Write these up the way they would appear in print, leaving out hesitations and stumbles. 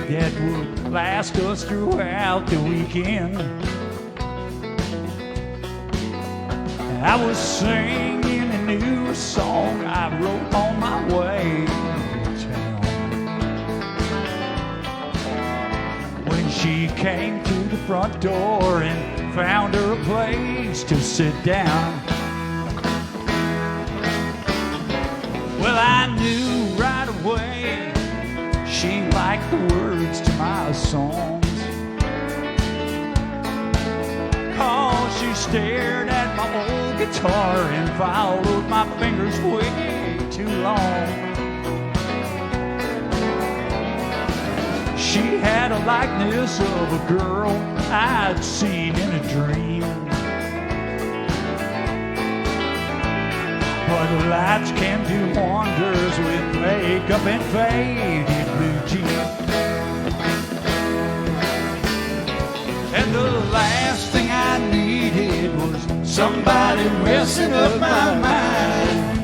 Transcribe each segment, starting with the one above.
that would last us throughout the weekend. I was singing a new song I wrote on my way to town when she came to the front door and found her a place to sit down. Well, I knew right away she liked the words to my songs, 'cause she stared at my old guitar and followed my fingers way too long. She had a likeness of a girl I'd seen in a dream, but lights can do wonders with makeup and faded blue jeans. And the last thing I needed was somebody messing up my mind.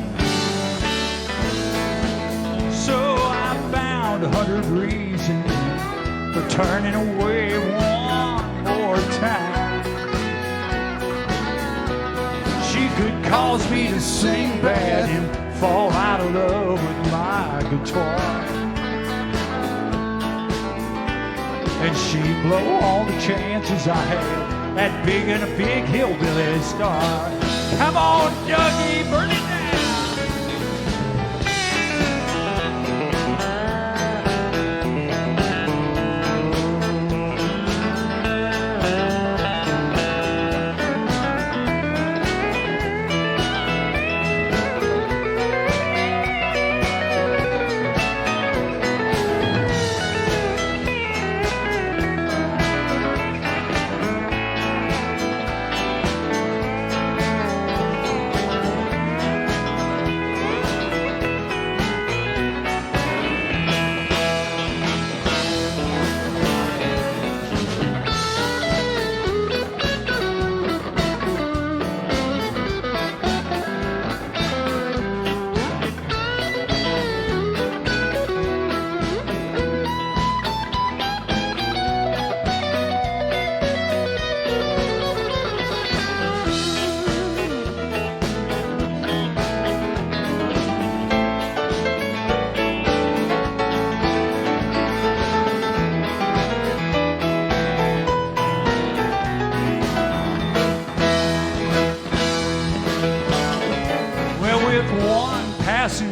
So I found 100 reasons for turning away one more time. She could cause me to sing bad and fall out of love with my guitar, and she'd blow all the chances I had at being a big hillbilly star. Come on, Dougie, burn it down.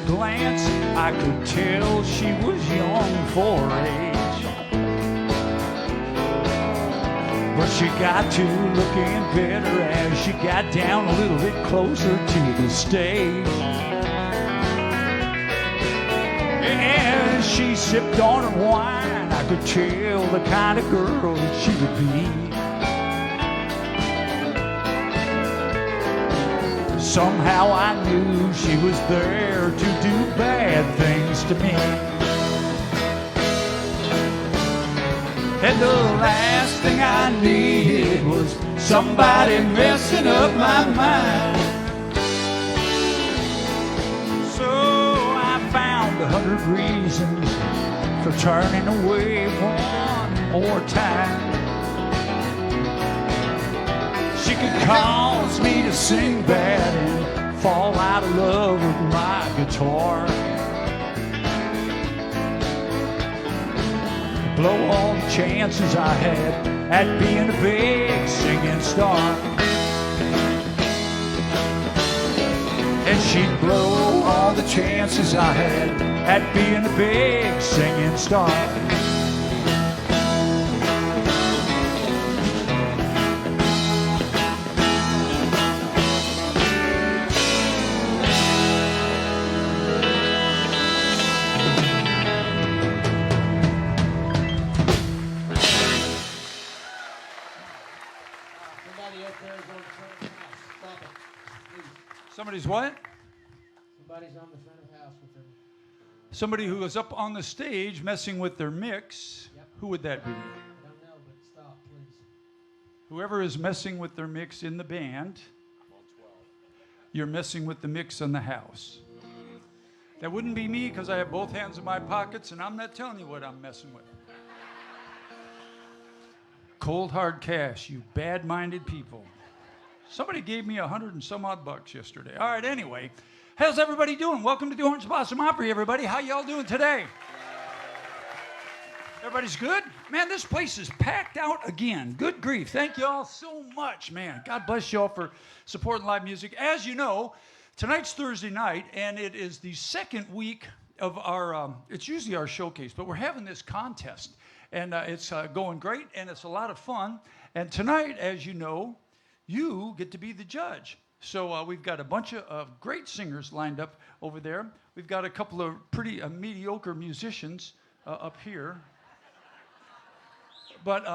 Glance, I could tell she was young for her age, but she got to looking better as she got down a little bit closer to the stage. And she sipped on her wine, I could tell the kind of girl that she would be. Somehow I knew she was there to do bad things to me. And the last thing I needed was somebody messing up my mind. So I found 100 reasons for turning away one more time. She could cause me to sing bad and fall out of love with my guitar, blow all the chances I had at being a big singing star. And she'd blow all the chances I had at being a big singing star. Somebody's what? Somebody's on the front of the house with them. Somebody who is up on the stage messing with their mix. Yep. Who would that be? I don't know, but stop, please. Whoever is messing with their mix in the band, you're messing with the mix in the house. That wouldn't be me because I have both hands in my pockets and I'm not telling you what I'm messing with. Cold hard cash, you bad-minded people. Somebody gave me $100 and some odd bucks yesterday. All right, anyway. How's everybody doing? Welcome to the Orange Blossom Opry, everybody. How y'all doing today? Everybody's good? Man, this place is packed out again. Good grief. Thank y'all so much, man. God bless y'all for supporting live music. As you know, tonight's Thursday night, and it is the second week of our, it's usually our showcase, but we're having this contest. And it's going great, and it's a lot of fun. And tonight, as you know, you get to be the judge. So we've got a bunch of great singers lined up over there. We've got a couple of pretty mediocre musicians up here. But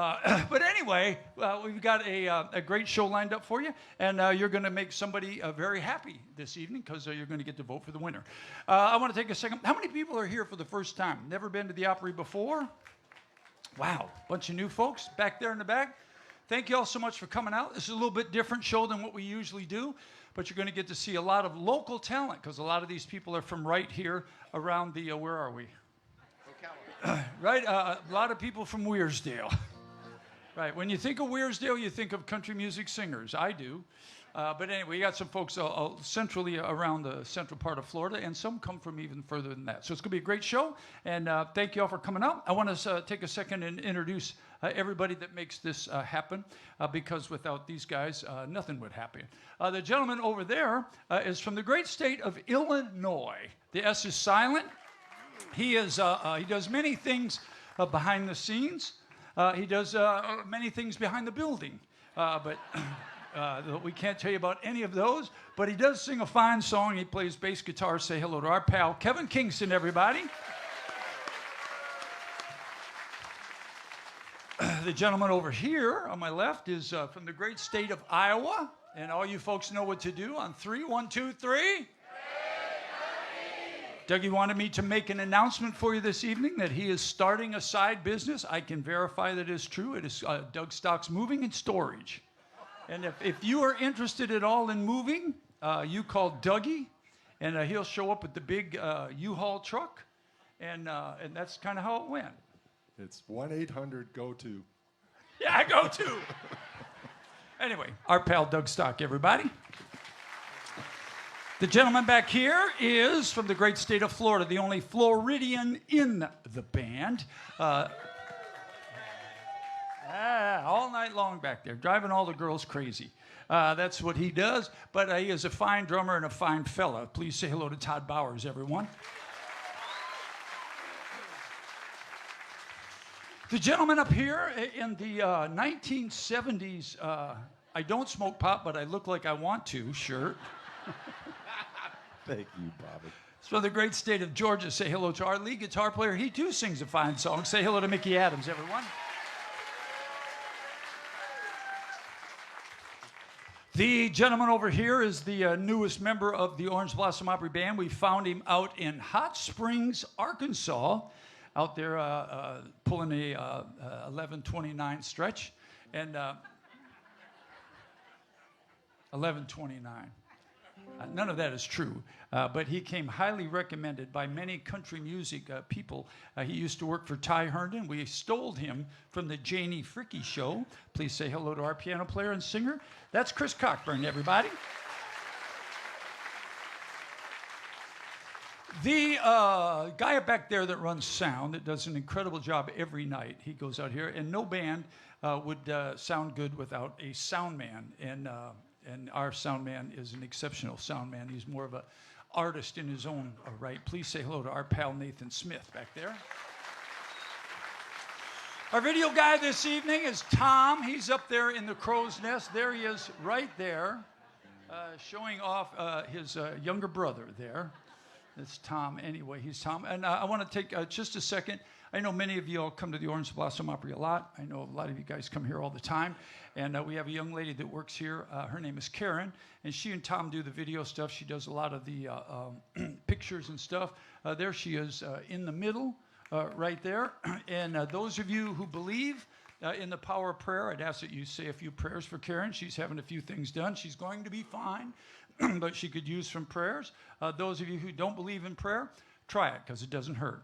anyway, we've got a great show lined up for you, and you're going to make somebody very happy this evening because you're going to get to vote for the winner. I want to take a second. How many people are here for the first time? Never been to the Opry before? Wow, bunch of new folks back there in the back. Thank you all so much for coming out. This is a little bit different show than what we usually do, but you're going to get to see a lot of local talent because a lot of these people are from right here around the, where are we? Right, a lot of people from Weirsdale. Right, when you think of Weirsdale, you think of country music singers. I do. But anyway, we got some folks centrally around the central part of Florida, and some come from even further than that. So it's going to be a great show, and thank you all for coming out. I want to take a second and introduce everybody that makes this happen, because without these guys, nothing would happen. The gentleman over there is from the great state of Illinois. The S is silent. He does many things behind the scenes. He does many things behind the building, but we can't tell you about any of those. But he does sing a fine song. He plays bass guitar. Say hello to our pal, Kevin Kingston, everybody. The gentleman over here on my left is from the great state of Iowa. And all you folks know what to do on 3. 1, 2, 3. Dougie wanted me to make an announcement for you this evening that he is starting a side business. I can verify that is true. It is Doug Stock's Moving and Storage. And if you are interested at all in moving, you call Dougie, and he'll show up with the big U-Haul truck, and that's kind of how it went. It's 1-800-GO-TO. Yeah, go to. Anyway, our pal Doug Stock, everybody. The gentleman back here is from the great state of Florida, the only Floridian in the band. All night long back there, driving all the girls crazy. That's what he does, but he is a fine drummer and a fine fella. Please say hello to Todd Bowers, everyone. The gentleman up here in the 1970s, I don't smoke pot, but I look like I want to, shirt. Thank you, Bobby. It's from the great state of Georgia. Say hello to our lead guitar player. He too sings a fine song. Say hello to Mickey Adams, everyone. The gentleman over here is the newest member of the Orange Blossom Opry Band. We found him out in Hot Springs, Arkansas, out there pulling a 11:29 stretch. And 11:29. None of that is true, but he came highly recommended by many country music people. He used to work for Ty Herndon. We stole him from the Janie Fricke Show. Please say hello to our piano player and singer. That's Chris Cockburn, everybody. The guy back there that runs sound, that does an incredible job every night. He goes out here, and no band would sound good without a sound man. And our sound man is an exceptional sound man. He's more of an artist in his own right. Please say hello to our pal Nathan Smith back there. Our video guy this evening is Tom. He's up there in the crow's nest. There he is right there, showing off his younger brother there. That's Tom anyway. He's Tom. And I want to take just a second. I know many of you all come to the Orange Blossom Opry a lot. I know a lot of you guys come here all the time. And we have a young lady that works here. Her name is Karen. And she and Tom do the video stuff. She does a lot of the pictures and stuff. There she is in the middle, right there. And those of you who believe in the power of prayer, I'd ask that you say a few prayers for Karen. She's having a few things done. She's going to be fine, but she could use some prayers. Those of you who don't believe in prayer, try it because it doesn't hurt.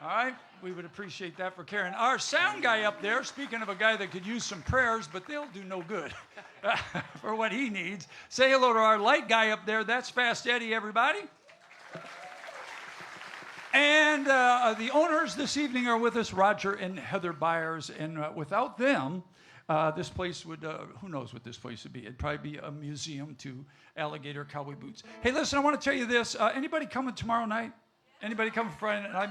All right? We would appreciate that for Karen. Our sound guy up there, speaking of a guy that could use some prayers, but they'll do no good for what he needs. Say hello to our light guy up there. That's Fast Eddie, everybody. And the owners this evening are with us, Roger and Heather Byers. And without them, this place would, who knows what this place would be. It'd probably be a museum to alligator cowboy boots. Hey, listen, I want to tell you this. Anybody coming tomorrow night? Anybody coming Friday night?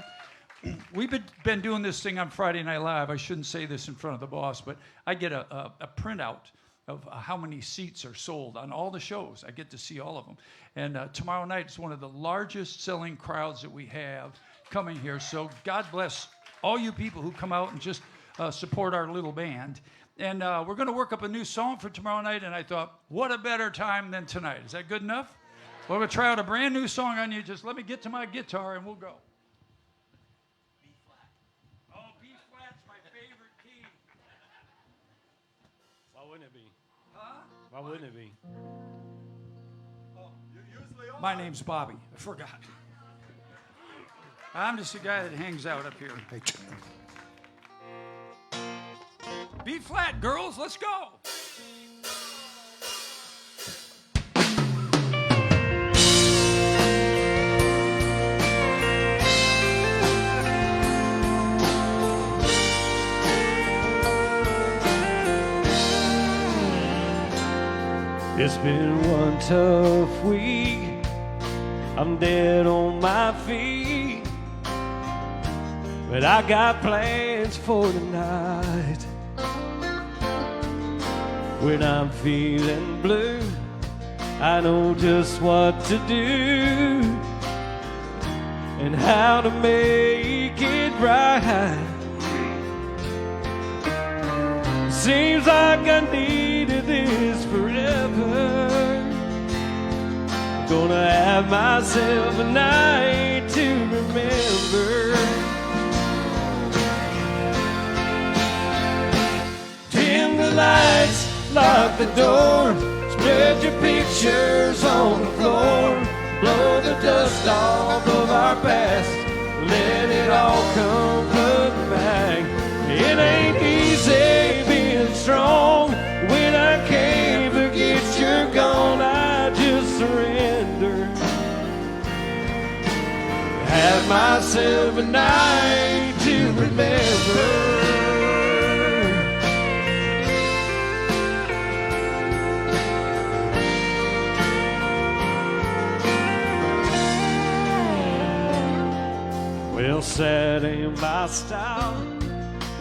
We've been doing this thing on Friday Night Live. I shouldn't say this in front of the boss, but I get a printout of how many seats are sold on all the shows. I get to see all of them. And tomorrow night is one of the largest selling crowds that we have coming here. So God bless all you people who come out and just support our little band. And we're going to work up a new song for tomorrow night, and I thought, what a better time than tonight. Is that good enough? Well, we're going to try out a brand new song on you. Just let me get to my guitar, and we'll go. Why wouldn't it be? Huh? Why wouldn't it be? My name's Bobby. I forgot. I'm just a guy that hangs out up here. B flat, girls, let's go. It's been one tough week. I'm dead on my feet, but I got plans for tonight. When I'm feeling blue, I know just what to do and how to make it right. Seems like I needed this forever. Gonna have myself a night to remember. Dim the lights, lock the door, spread your pictures on the floor, blow the dust off of our past, let it all come flooding back. It ain't easy being strong when I can't forget you're gone. I just surrender. Have myself a night to remember. Well, sad ain't my style,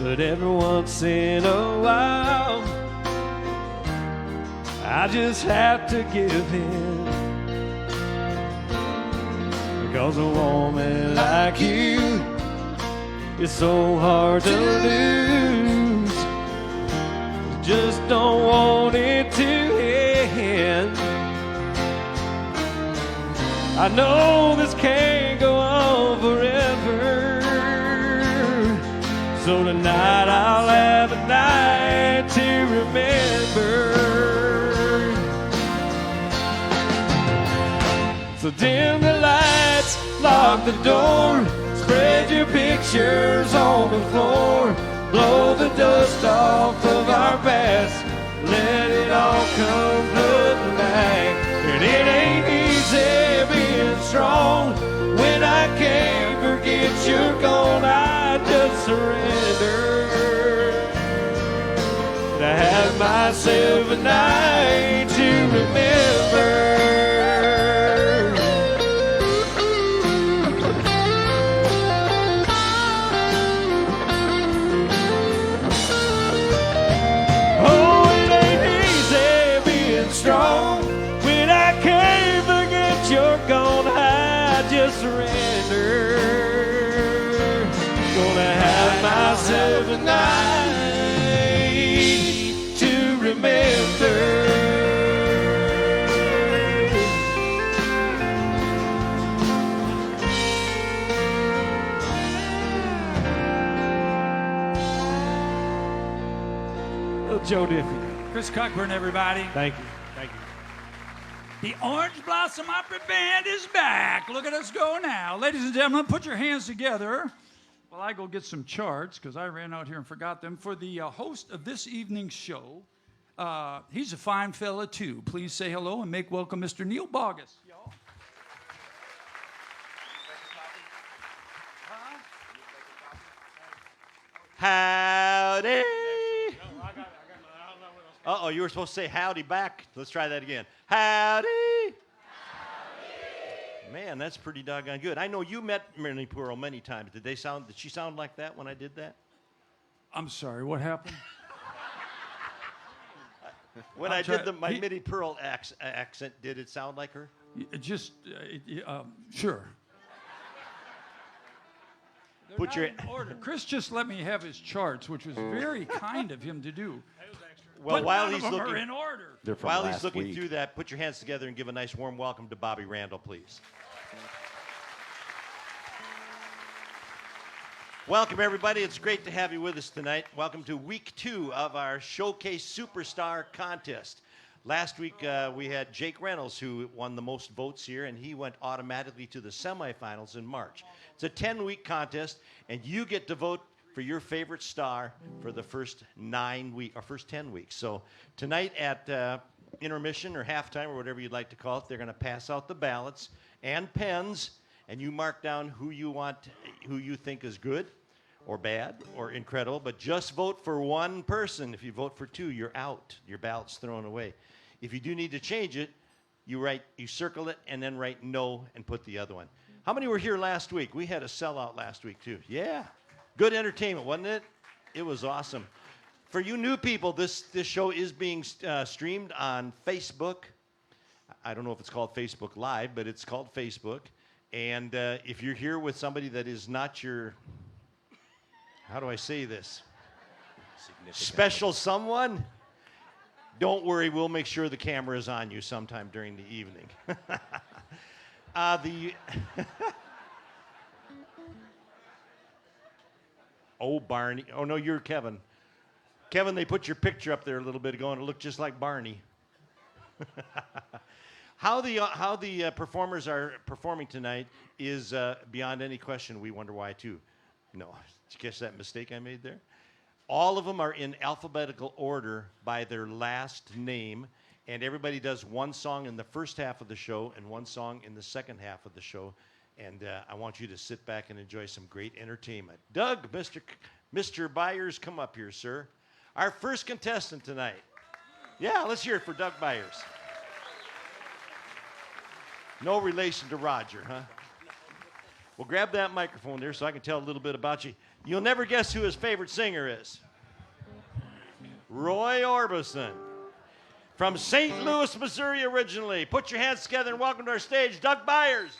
but every once in a while I just have to give in. Because a woman like you is so hard to lose. Just don't want it to end. I know this can't go on forever, so tonight I'll have a night to remember. So dim the lights, lock the door, spread your pictures on the floor, blow the dust off of our past, let it all come flooding back. And it ain't easy being strong when I can't forget you're gone. I just surrender to have myself a night to remember. Strong when I can't forget you're gone. I just surrender. Gonna have myself a night to remember. Little Joe Diffie. Chris Cockburn, everybody. Thank you. Thank you. The Orange Blossom Opera Band is back. Look at us go now. Ladies and gentlemen, put your hands together Well, I go get some charts because I ran out here and forgot them. For the host of this evening's show, he's a fine fella too. Please say hello and make welcome Mr. Neil Bogus. Y'all. Howdy. Uh-oh, you were supposed to say howdy back. Let's try that again. Howdy. Man, that's pretty doggone good. I know you met Minnie Pearl many times. Did she sound like that when I did that? I'm sorry, what happened? When I did my Minnie Pearl accent, did it sound like her? Just, sure. Put your In order. Chris just let me have his charts, which was very kind of him to do. well But while none he's of them are looking in order. They're from while last he's looking week. through that, put your hands together and give a nice warm welcome to Bobby Randall, please. Welcome, everybody. It's great to have you with us tonight. Welcome to week 2 of our Showcase Superstar Contest. Last week, we had Jake Reynolds, who won the most votes here, and he went automatically to the semifinals in March. It's a 10-week contest, and you get to vote for your favorite star for the first 10 weeks. So tonight at intermission or halftime or whatever you'd like to call it, they're going to pass out the ballots and pens, and you mark down who you think is good or bad or incredible, but just vote for one person. If you vote for 2, you're out. Your ballot's thrown away. If you do need to change it, you circle it and then write no and put the other one. How many were here last week? We had a sellout last week too. Yeah. Good entertainment, wasn't it? It was awesome. For you new people, this show is being streamed on Facebook. I don't know if it's called Facebook Live, but it's called Facebook. And if you're here with somebody that is not your, how do I say this? Special someone, don't worry, we'll make sure the camera is on you sometime during the evening. Oh, Barney. Oh, no, you're Kevin. Kevin, they put your picture up there a little bit ago, and it looked just like Barney. How the performers are performing tonight is beyond any question. We wonder why, too. No, did you catch that mistake I made there? All of them are in alphabetical order by their last name, and everybody does one song in the first half of the show and one song in the second half of the show. And I want you to sit back and enjoy some great entertainment. Doug, Mr. Byers, come up here, sir. Our first contestant tonight. Yeah, let's hear it for Doug Byers. No relation to Roger, huh? Well, grab that microphone there so I can tell a little bit about you. You'll never guess who his favorite singer is. Roy Orbison. From St. Louis, Missouri originally. Put your hands together and welcome to our stage, Doug Byers.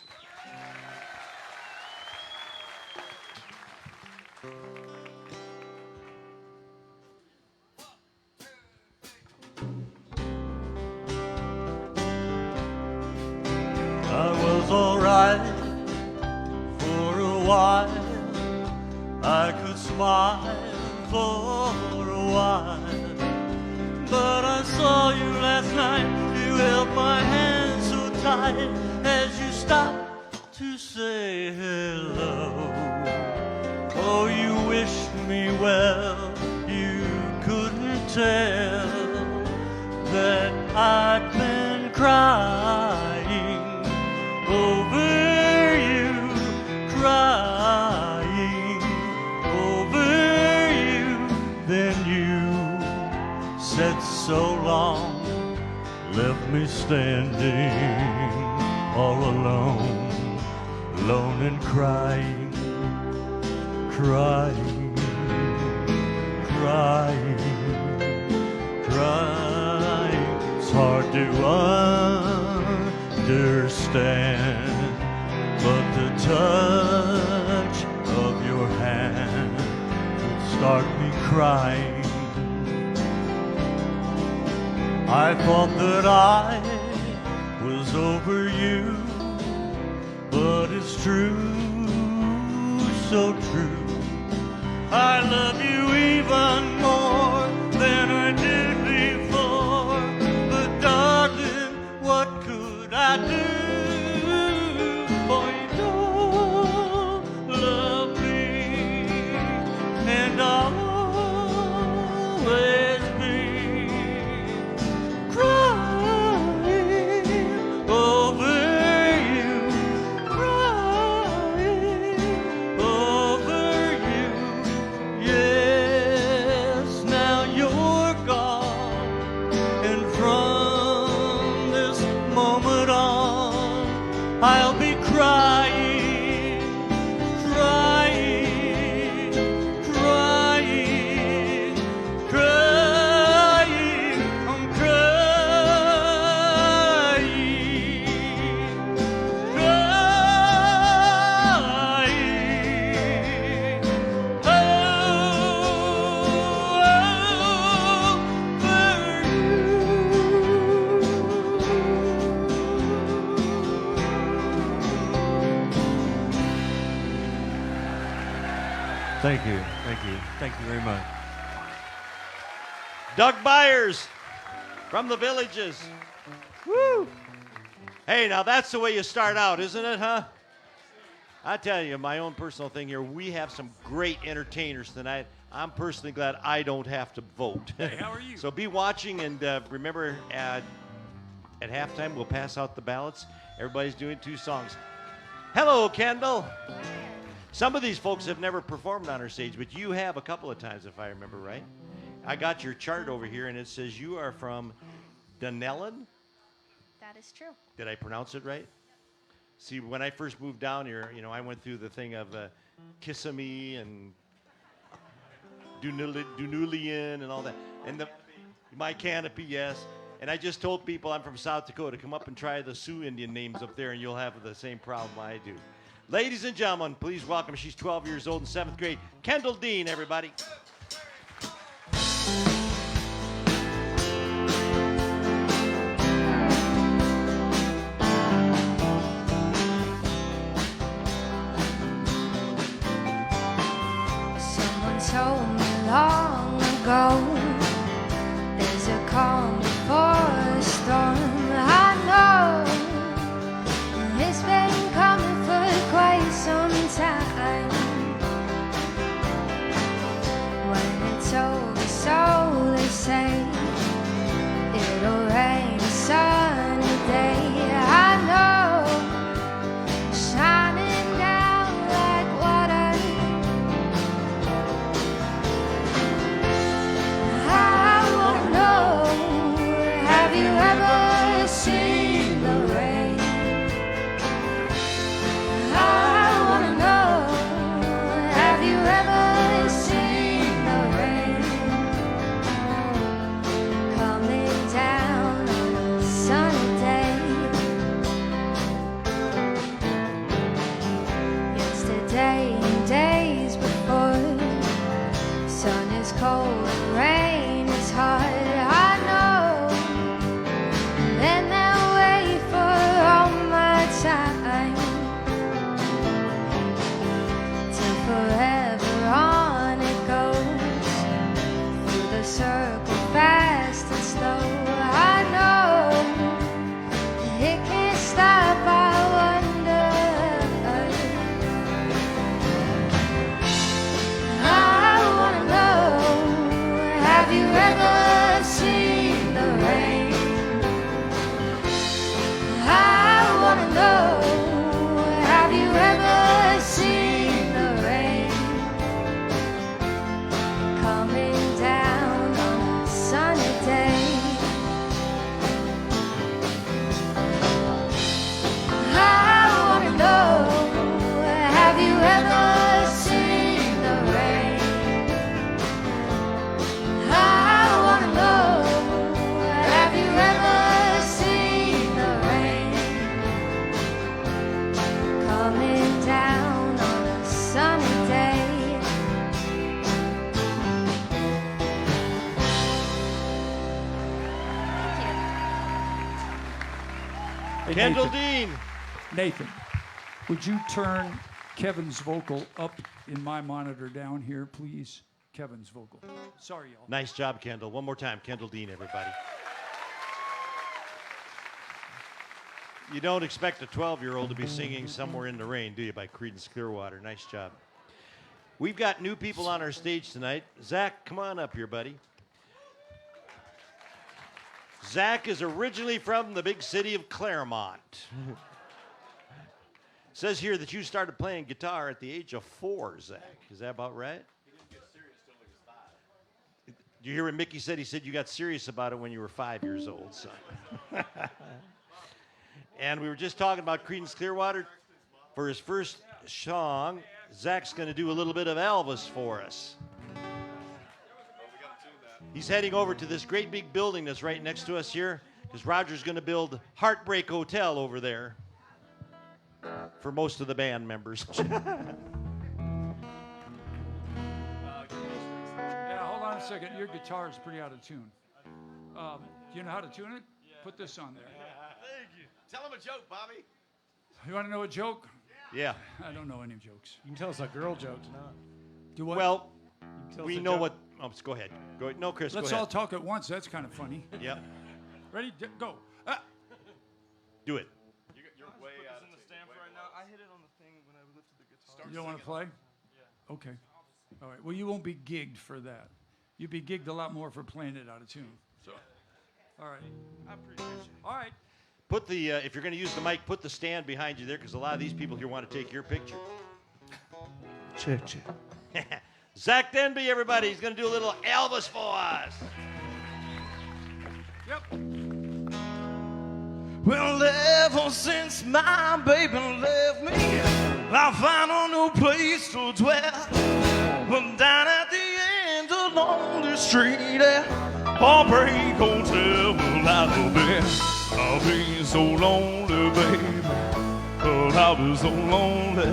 I was alright for a while. I could smile for a while. But I saw you last night. You held my hand so tight as you stopped to say hello. Oh, you wished me well. You couldn't tell that I'd been crying over you, crying over you. Then you said so long, left me standing all alone, alone and crying, crying, crying, crying. It's hard to understand, but the touch of your hand would start me crying. I thought that I was over you, but it's true, so true. I love you even more than I did before, but darling, what could I do? For you don't love me moment on, I'll be crying, crying, crying, crying, I'm crying, crying. Oh, Thank you, thank you, thank you very much. Doug Byers from the Villages. Woo! Hey, now that's the way you start out, isn't it, huh? I tell you, my own personal thing here, we have some great entertainers tonight. I'm personally glad I don't have to vote. Hey, how are you? So be watching, and remember, at halftime, we'll pass out the ballots. Everybody's doing 2 songs. Hello, Kendall. Some of these folks have never performed on our stage, but you have a couple of times, if I remember right. I got your chart over here, and it says you are from Dunellen. That is true. Did I pronounce it right? See, when I first moved down here, you know, I went through the thing of Kissimmee and Dunulian and all that. And my canopy, yes. And I just told people I'm from South Dakota. Come up and try the Sioux Indian names up there, and you'll have the same problem I do. Ladies and gentlemen, please welcome, she's 12 years old in 7th grade, Kendall Dean, everybody. Someone told me long ago there's a calm before a storm. I know it's been coming for quite some time. When it's over, so they say it'll rain a sunny day. I know, shining down like water. I wanna know, have you ever seen the rain? I wanna know, have you ever seen the rain coming down on a sunny day? Yesterday and days before, sun is cold and rain is hard. I know, then they'll wait for all my time. Till forever on it goes, through the circle fast and slow. I know, it can't stop, I wonder. I wanna know, have you ever seen the rain? I wanna know, have you ever seen the rain coming down on a sunny day? I wanna know, have you ever seen the rain? I wanna know, have you ever seen the rain coming down on a sunny day? Hey, Kendall Nathan. Dean. Nathan, would you turn Kevin's vocal up in my monitor down here, please? Kevin's vocal. Sorry, y'all. Nice job, Kendall. One more time, Kendall Dean, everybody. You don't expect a 12-year-old to be singing Somewhere in the Rain, do you, by Creedence Clearwater. Nice job. We've got new people on our stage tonight. Zach, come on up here, buddy. Zach is originally from the big city of Claremont. Says here that you started playing guitar at the age of 4, Zach. Is that about right? He didn't get serious till he was 5. Did you hear what Mickey said? He said you got serious about it when you were 5 years old, son. And we were just talking about Creedence Clearwater. For his first song, Zach's going to do a little bit of Elvis for us. He's heading over to this great big building that's right next to us here, because Roger's going to build Heartbreak Hotel over there for most of the band members. Yeah, hold on a second. Your guitar is pretty out of tune. Do you know how to tune it? Put this on there. Thank you. Tell him a joke, Bobby. You want to know a joke? Yeah. I don't know any jokes. You can tell us a girl joke tonight. Do what? Well, Tell us we a know joke. what. Oh, go ahead. Go ahead. No, Chris. Let's go all ahead. talk at once. That's kind of funny. Yep. Ready? Go. Do it. You don't want to play? Yeah. Okay. All right. Well, you won't be gigged for that. You'd be gigged a lot more for playing it out of tune. So, all right. I appreciate you. All right. Put the. If you're going to use the mic, put the stand behind you there, because a lot of these people here want to take your picture. Check. Zach Denby, everybody. He's going to do a little Elvis for us. Yep. Well, ever since my baby left me, I found a new place to dwell. But down at the end along the street, Heartbreak Hotel, well, I'll be so lonely, baby. Well, I'll be so lonely.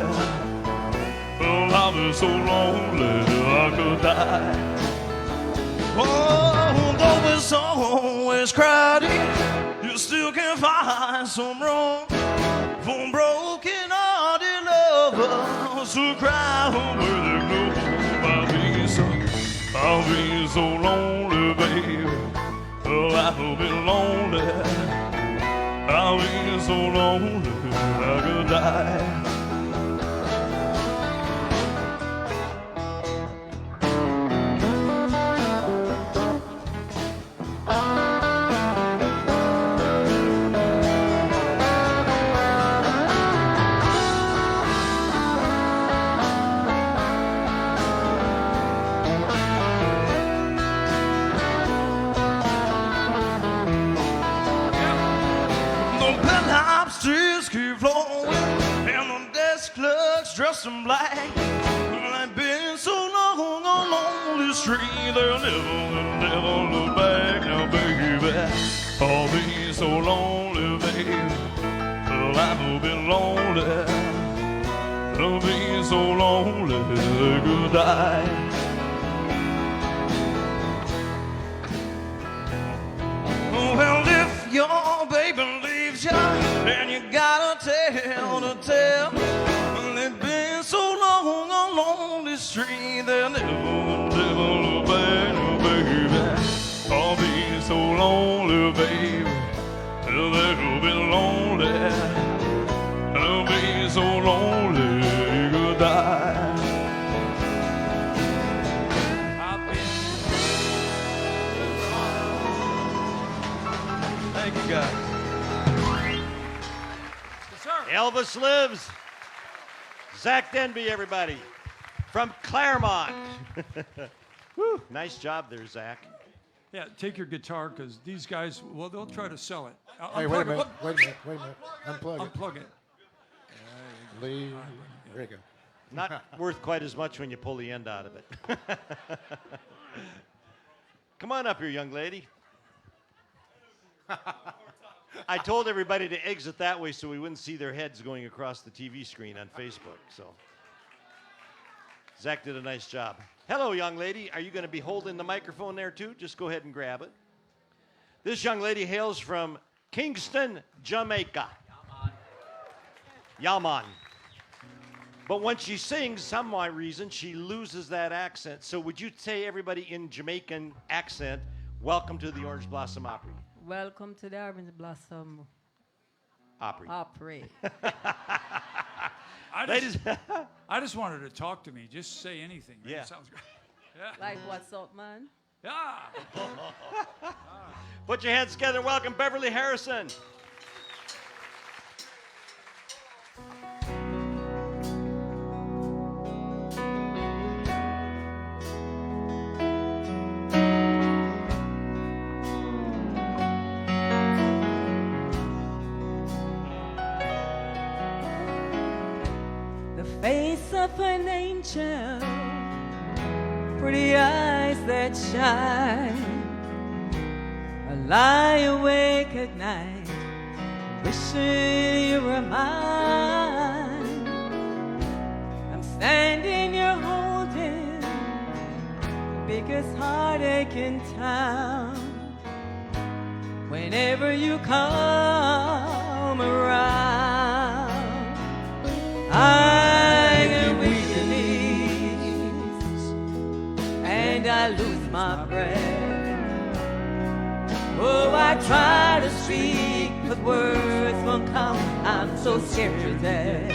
Well, I'll be so lonely I could die. Oh, though it's always crowded, you still can find some room for broken-hearted lovers to cry over their gloom. I'll be so lonely, baby. Well, I'll be lonely. I'll be so lonely I could die. Lobsters keep flowing, and the desk clerks dressed in black. Well, I've been so long on this street, they'll never look back. Now, baby, I'll be so lonely, baby. Well, I'll be lonely. I'll be so lonely, goodbye. Well, if your baby leaves you, then you gotta tell the tale. Well, they've been so long along the street, they'll never look back, no, baby. I'll be so lonely, baby. They'll be lonely. I'll be so lonely, goodbye. Thank you, guys. Yes, sir. Elvis lives. Zach Denby, everybody. From Claremont. Woo, nice job there, Zach. Yeah, take your guitar because these guys, well, they'll try to sell it. Hey, wait a Unplug minute, it. wait a minute, wait a minute. Unplug it. Unplug it. Leave. There you go. Not worth quite as much when you pull the end out of it. Come on up here, young lady. I told everybody to exit that way so we wouldn't see their heads going across the TV screen on Facebook. So Zach did a nice job. Hello, young lady. Are you going to be holding the microphone there too? Just go ahead and grab it. This young lady hails from Kingston, Jamaica. Yaman. But when she sings, some reason, she loses that accent. So would you say, everybody in Jamaican accent, welcome to the Orange Blossom Opry? Welcome to the Orange Blossom Opry. Opry. I just wanted her to talk to me. Just say anything. Man. Yeah. It sounds great. Yeah. Like, what's up, man? Yeah. Put your hands together and welcome Beverly Harrison. Face of an angel, pretty eyes that shine. I lie awake at night, wishing you were mine. I'm standing here holding the biggest heartache in town. Whenever you come around, I get weak in the knees and I lose my breath. Oh, I try to speak, but words won't come. I'm so scared to death.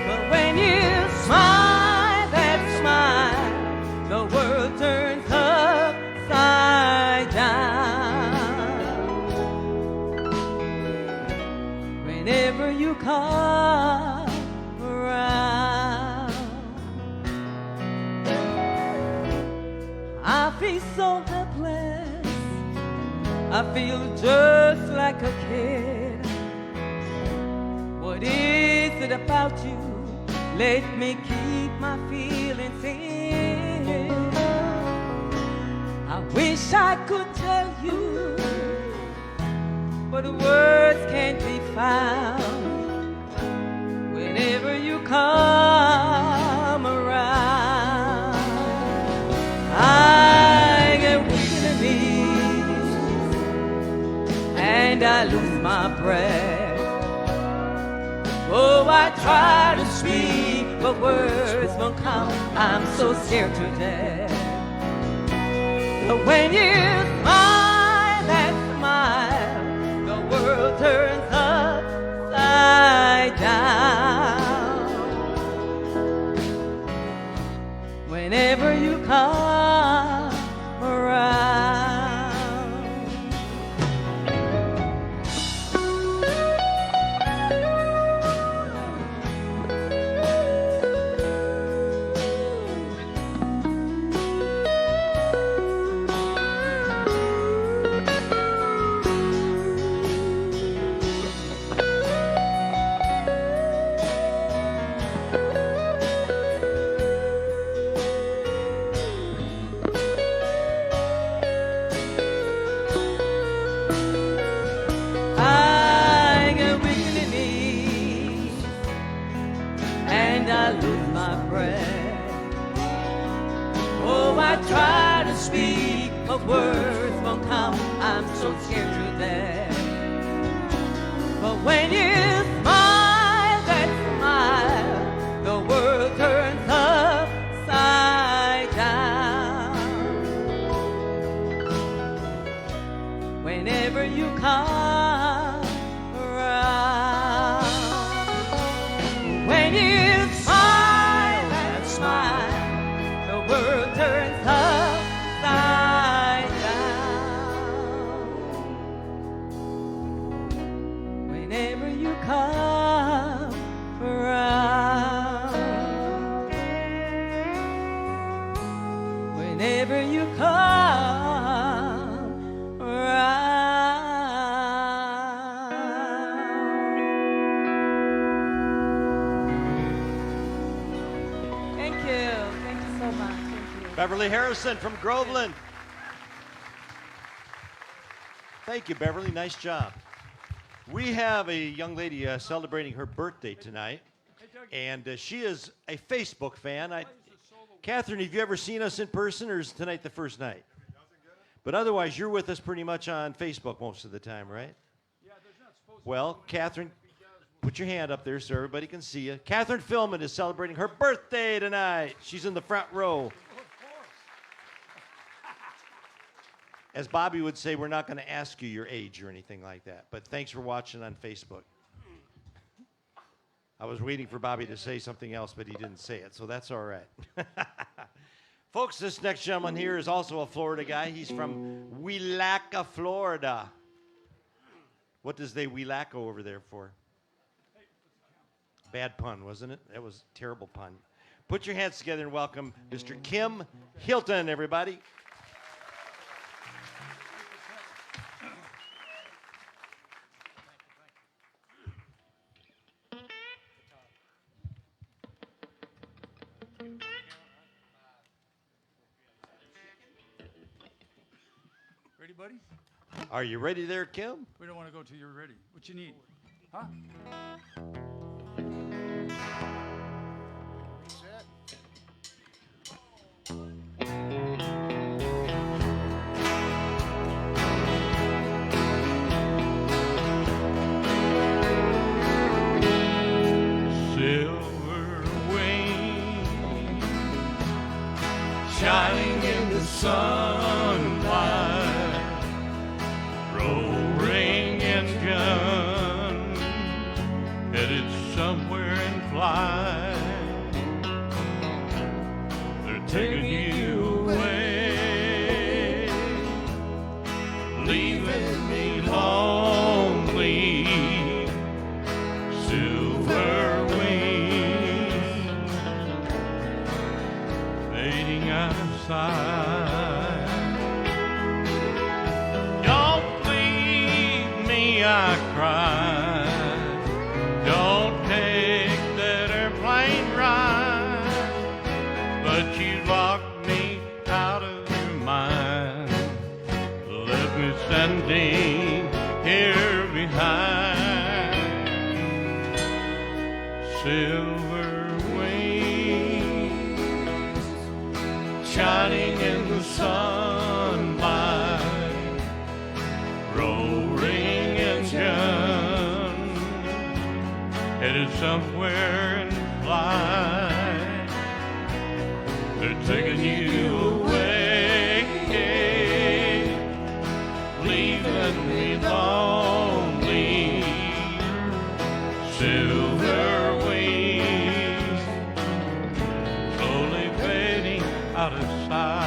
But when you smile, that smile, the world turns upside down. Whenever you come around, I feel so helpless. I feel just like a kid. What is it about you? Let me keep my feelings in. I wish I could tell you, but the words can't be found. Whenever you come around, I get weak in the knees and I lose my breath. Oh, I try to speak, but words won't come. I'm so scared to death. But when you smile, that smile, the world turns upside down. Whenever you come around. I get weak in the knees and I lose my breath. Oh, I try to speak, but words won't come. I'm so scared to death. But when you smile, that smile, the world turns upside down. Whenever you come around, when you smile, that smile, the world turns upside down. Whenever you come around, whenever you come around. Thank you. Thank you so much. Thank you. Beverly Harrison from Groveland. Thank you, Beverly. Nice job. We have a young lady celebrating her birthday tonight, and she is a Facebook fan. Catherine, have you ever seen us in person, or is tonight the first night? But otherwise, you're with us pretty much on Facebook most of the time, right? Well, Catherine, put your hand up there so everybody can see you. Catherine Philman is celebrating her birthday tonight. She's in the front row. As Bobby would say, we're not going to ask you your age or anything like that. But thanks for watching on Facebook. I was waiting for Bobby to say something else, but he didn't say it, so that's all right. Folks, this next gentleman here is also a Florida guy. He's from Willaca, Florida. What does they Willaca over there for? Bad pun, wasn't it? That was a terrible pun. Put your hands together and welcome Mr. Kim Hilton, everybody. buddy? Are you ready there, Kim? We don't want to go till you're ready. What you need? Huh? Silver wings shining in the sunlight, roaring engine headed somewhere in flight. They're taking you away, leaving me lonely. Silver wings fading out of sight. Don't leave me, I cried. Don't take that airplane ride. But you locked me out of your mind, left me standing here behind. Silver wings shining in the sunlight, roaring engine headed somewhere in flight. They're taking you away, leaving me lonely. Silver wings slowly fading out of sight.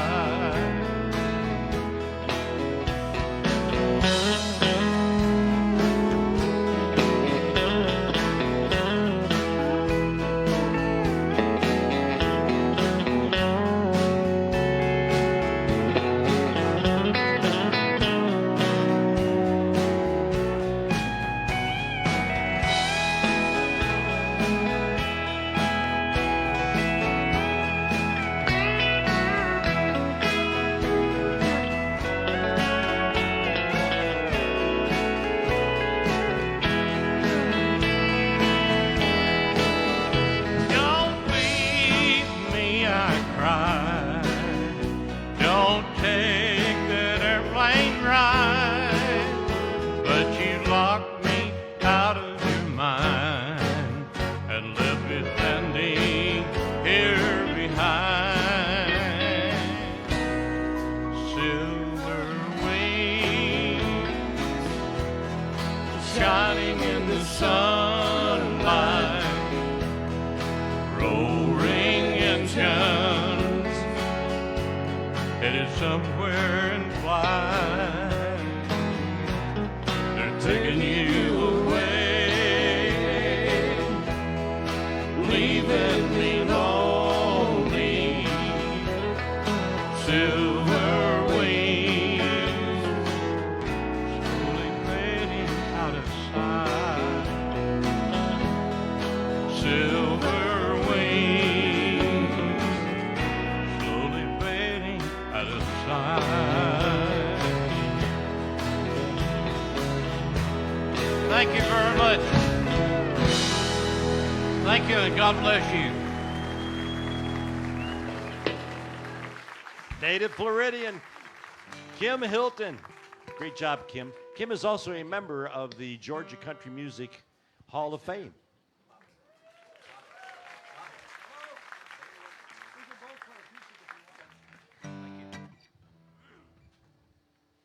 Don't leave me, I cried. Don't take that airplane ride. But you locked me out of your mind and left me standing here behind. Silver wings shining in the sunlight, roaring engines headed somewhere in flight. They're taking you away, leaving me lonely. Silver wings slowly fading out of sight. Silver wings slowly fading out of sight. Thank you very much. Thank you, and God bless you. Native Floridian, Kim Hilton. Great job, Kim. Kim is also a member of the Georgia Country Music Hall of Fame.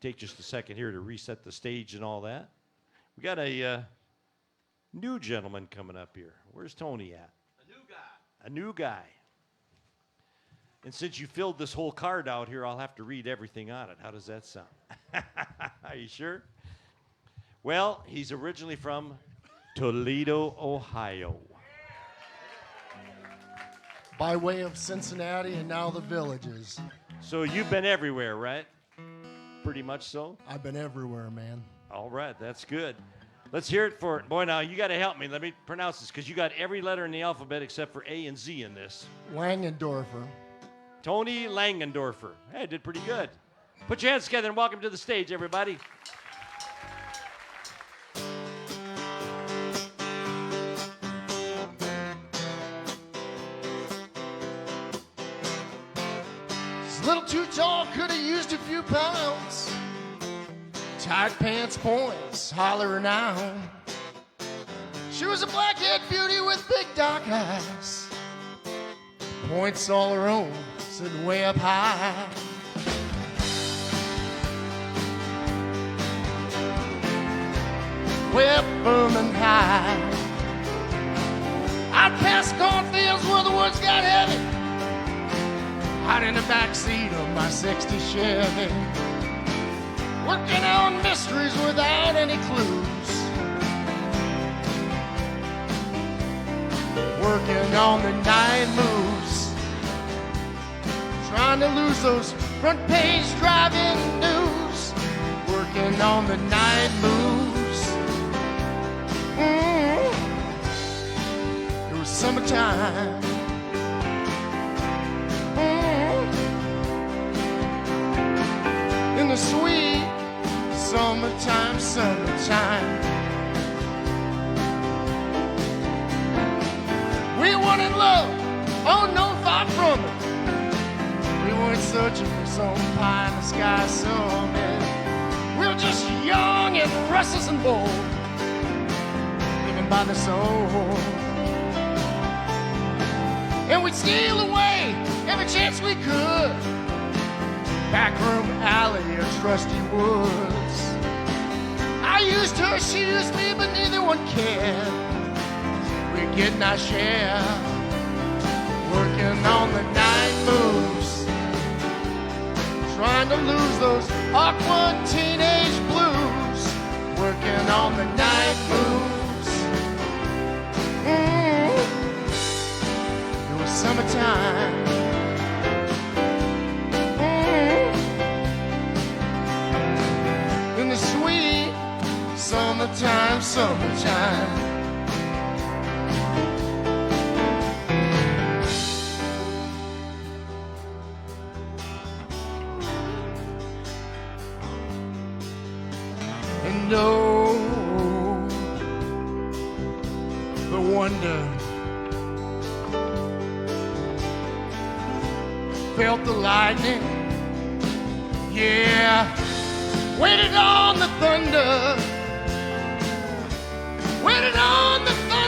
Take just a second here to reset the stage and all that. We got a new gentleman coming up here. Where's Tony at? A new guy. A new guy. And since you filled this whole card out here, I'll have to read everything on it. How does that sound? Are you sure? Well, he's originally from Toledo, Ohio. By way of Cincinnati and now the Villages. So you've been everywhere, right? Pretty much so? I've been everywhere, man. All right, that's good. Let's hear it for, boy, now you got to help me. Let me pronounce this because you got every letter in the alphabet except for A and Z in this. Langendorfer. Tony Langendorfer. Hey, I did pretty good. Put your hands together and welcome to the stage, everybody. She's a little too tall, could have used a few pounds. Tight pants points, hollering out. She was a black-haired beauty with big dark eyes. Points all her own, sitting way up high. Way up firm and high. I'd pass cornfields where the woods got heavy. Hide in the backseat of my 60 Chevy. Working on mysteries without any clues. Working on the 9 moves. Trying to lose those front page driving news. Working on the 9 moves. It was summertime. In the sweet summertime, summertime. We weren't in love, oh no, far from it. We weren't searching for some pie in the sky summit. We were just young and restless and bold, living by the soul. And we'd steal away every chance we could. Backroom alley or trusty woods. I used her, she used me, but neither one cared. We're getting our share. Working on the 9 moves. Trying to lose those awkward teenage blues. Working on the 9 moves. It was summertime. In the sweet summertime, summertime. And oh, the wonder, felt the lightning, yeah. Waited on the thunder. Waited on the thunder.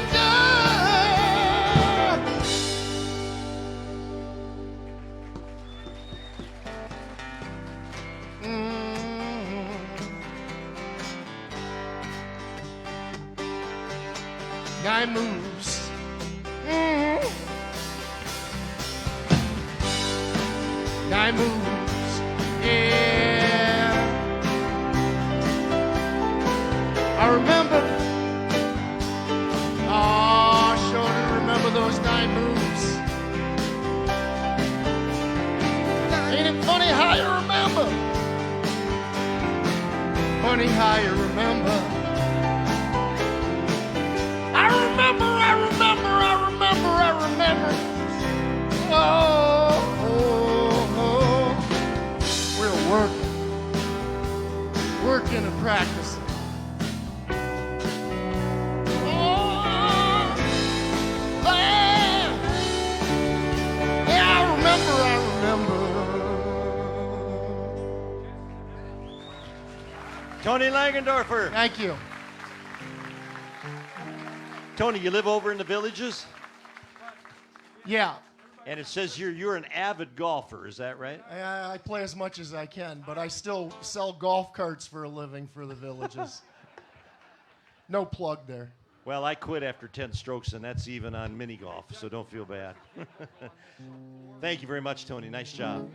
Nine moves. 9 moves. Yeah. I remember, oh, sure do remember those 9 moves. Ain't it funny how you remember? Funny how you remember. I remember, I remember, I remember, I remember. Oh, oh, oh. We're working and practicing. Tony Langendorfer. Thank you. Tony, you live over in the Villages? Yeah, And it says you're an avid golfer, is that right? I play as much as I can, but I still sell golf carts for a living for the Villages. No plug there. Well, I quit after 10 strokes, and that's even on mini golf, so don't feel bad. Thank you very much, Tony. Nice job.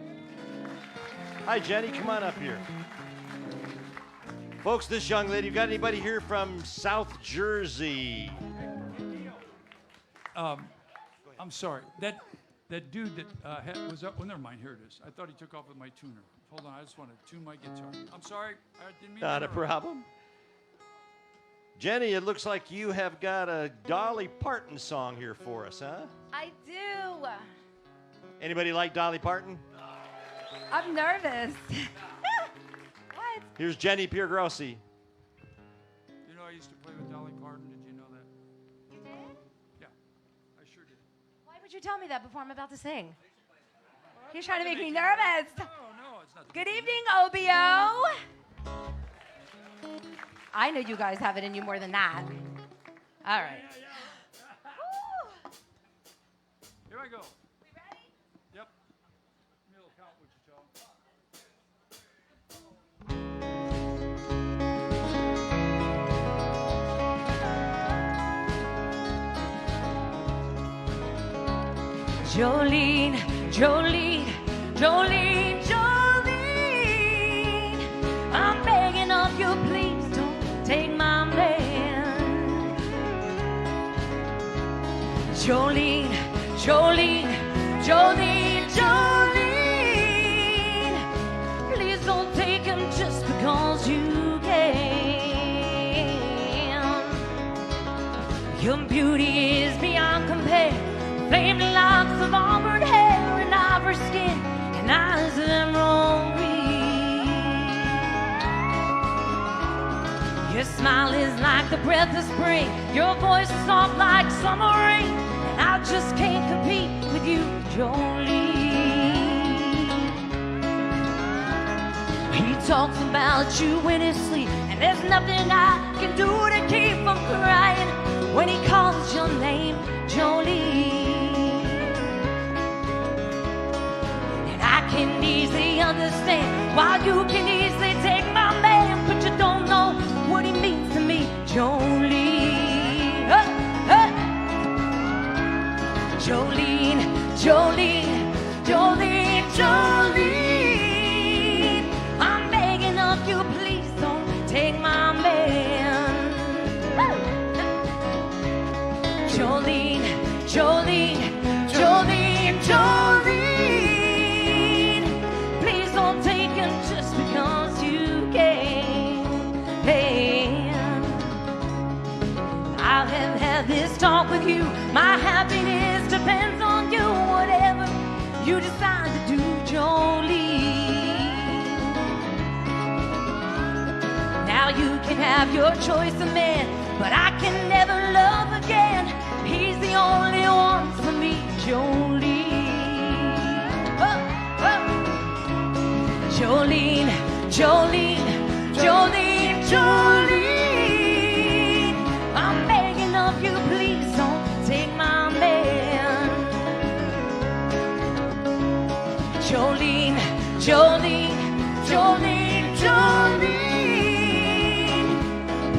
Hi, Jenny. Come on up here. Folks, this young lady, you got anybody here from South Jersey? I'm sorry. That dude that was up. Well, never mind. Here it is. I thought he took off with my tuner. Hold on. I just want to tune my guitar. I'm sorry. I didn't mean Not to a interrupt. problem. Jenny, it looks like you have got a Dolly Parton song here for us, huh? I do. Anybody like Dolly Parton? I'm nervous. Here's Jenny Piergrossi. You know, I used to play with Dolly Parton. Did you know that? You did? Yeah, I sure did. Why would you tell me that before I'm about to sing? He's trying to make me nervous. No, it's not. Good evening, OBO. I know you guys have it in you more than that. All right. Woo. Here I go. We ready? Yep. Middle count, Wichita. Jolene, Jolene, Jolene, Jolene, I'm begging of you, please don't take my man. Jolene, Jolene, Jolene, Jolene, please don't take him just because you can. Your beauty is beyond compare. Flaming locks of auburn hair and ivory skin and eyes of emerald green. Your smile is like the breath of spring. Your voice is soft like summer rain. And I just can't compete with you, Jolene. He talks about you in his sleep, and there's nothing I can do to keep from crying when he calls your name, Jolene. I can easily understand why you can easily take my man, but you don't know what he means to me, Jolene. Jolene, Jolene, Jolene, Jolene, I'm begging of you, please don't take my man. Jolene, Jolene, Jolene, Jolene, don't take him just because you can. I have had this talk with you. My happiness depends on you. Whatever you decide to do, Jolene. Now you can have your choice of man, but I can never love again. He's the only one for me, Jolene. Jolene, Jolene, Jolene, Jolene, I'm begging of you, please don't take my man. Jolene, Jolene, Jolene, Jolene,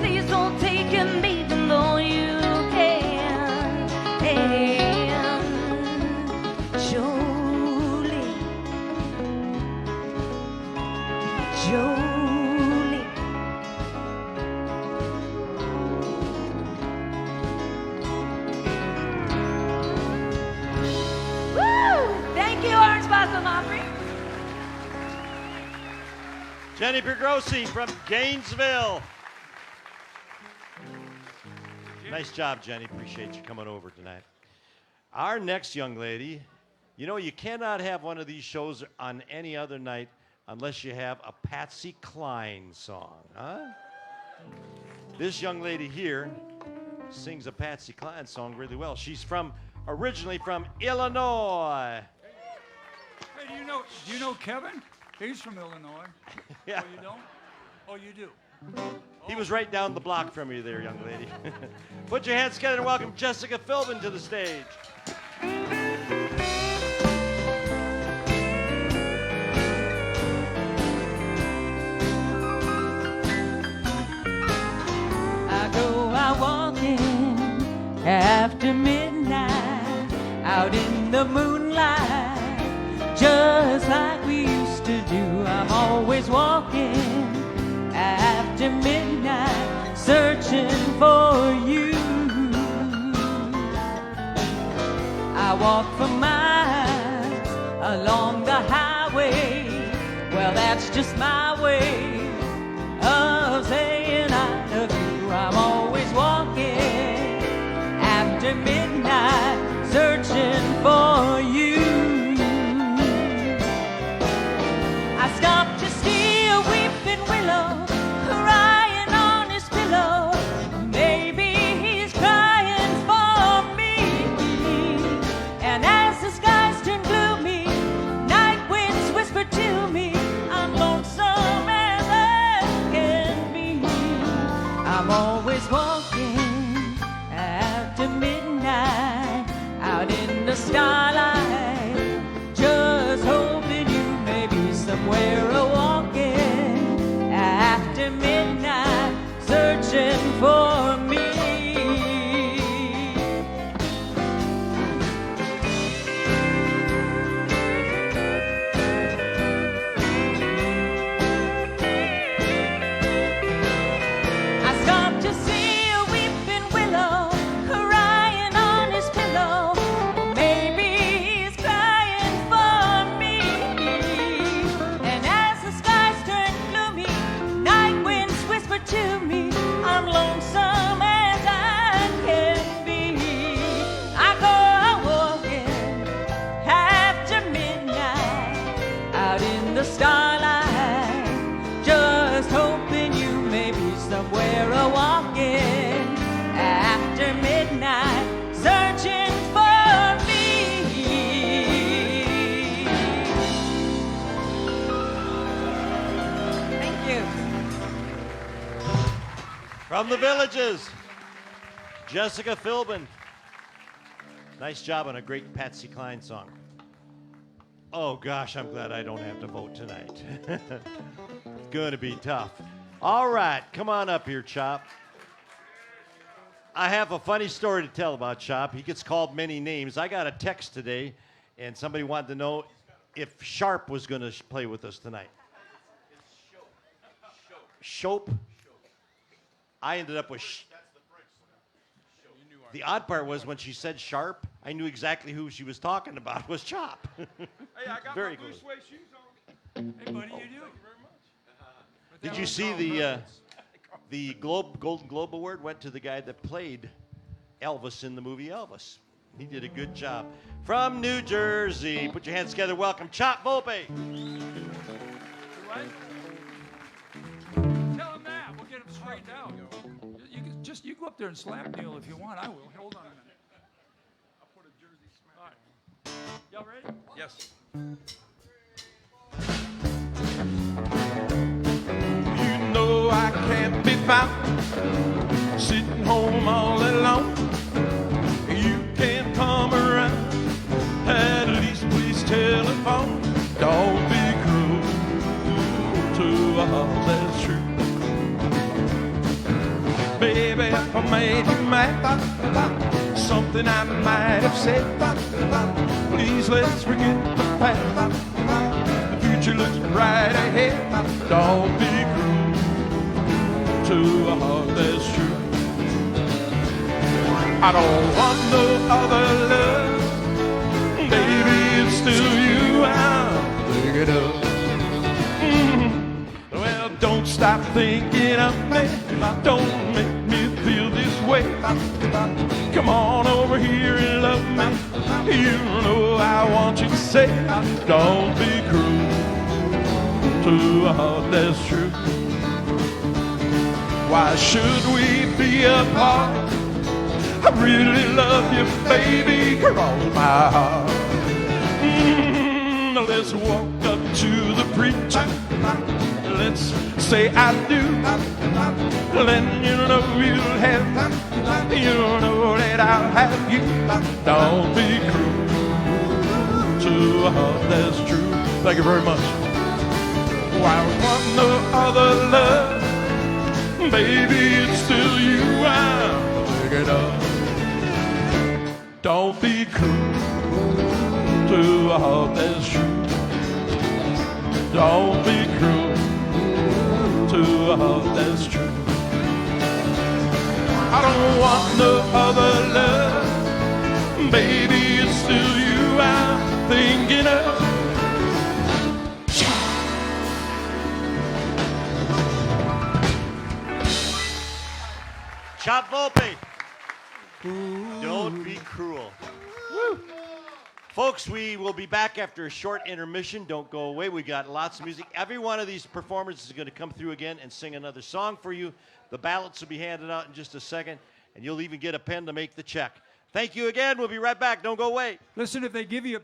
please don't take him even though you can. Jolene, Jolene. Woo! Thank you, Orange Blossom Opry. Jenny Piergrossi from Gainesville. Nice job, Jenny. Appreciate you coming over tonight. Our next young lady, you know, you cannot have one of these shows on any other night unless you have a Patsy Cline song, huh? This young lady here sings a Patsy Cline song really well. She's originally from Illinois. Hey, do you know Kevin? He's from Illinois. Yeah. Oh, you don't? Oh, you do? He was right down the block from you there, young lady. Put your hands together and welcome Jessica Philbin to the stage. I go out walking after midnight, out in the moonlight, just like we used to do. I'm always walking after midnight, searching for you. I walk for miles along the highway. Well, that's just my way of saying I love you. I'm always walking after midnight, searching for you. I stopped to see a weeping willow From the Villages, Jessica Philbin. Nice job on a great Patsy Cline song. Oh gosh, I'm glad I don't have to vote tonight. It's going to be tough. All right, come on up here, Chop. I have a funny story to tell about Chop. He gets called many names. I got a text today, and somebody wanted to know if Sharp was going to play with us tonight. Shope. I ended up with. The odd part was when she said Sharp, I knew exactly who she was talking about. Was Chop. Hey, I got Very my blue good. suede shoes on. Hey, buddy, you do. Did you see the Golden Globe Award went to the guy that played Elvis in the movie Elvis? He did a good job. From New Jersey, put your hands together. Welcome, Chop Volpe. What? Tell him that. We'll get him straightened out. You go up there and slap Neil if you want. I will. Hold on a minute. I'll put a jersey smack. All right. Y'all ready? Yes. You know I can't be found sitting home all alone. You can't come around, at least please telephone. Don't be cruel to a heart that's true. Baby, if I made you mad, something I might have said, please let's forget the past. The future looks right ahead. Don't be cruel to a heart that's true. I don't want no other love. Baby, it's still you I'm thinking of. Well, don't stop thinking of me. Don't make me feel this way. Come on over here and love me. You know I want you to say, don't be cruel to a heart that's true. Why should we be apart? I really love you, baby, cross my heart. Let's walk up to the preacher. Let's say I do. Then you know you'll have, you know that I'll have you. Don't be cruel to a heart that's true. Thank you very much. Why want no other love? Baby, it's still you I'm thinking of. Don't be cruel to a heart that's true. Don't be cruel to a heart that's true. I don't want no other love. Baby, it's still you I'm thinking of. Chop Volpe. Don't be cruel. Woo. Folks, we will be back after a short intermission. Don't go away. We got lots of music. Every one of these performers is going to come through again and sing another song for you. The ballots will be handed out in just a second, and you'll even get a pen to make the check. Thank you again. We'll be right back. Don't go away. Listen, if they give you a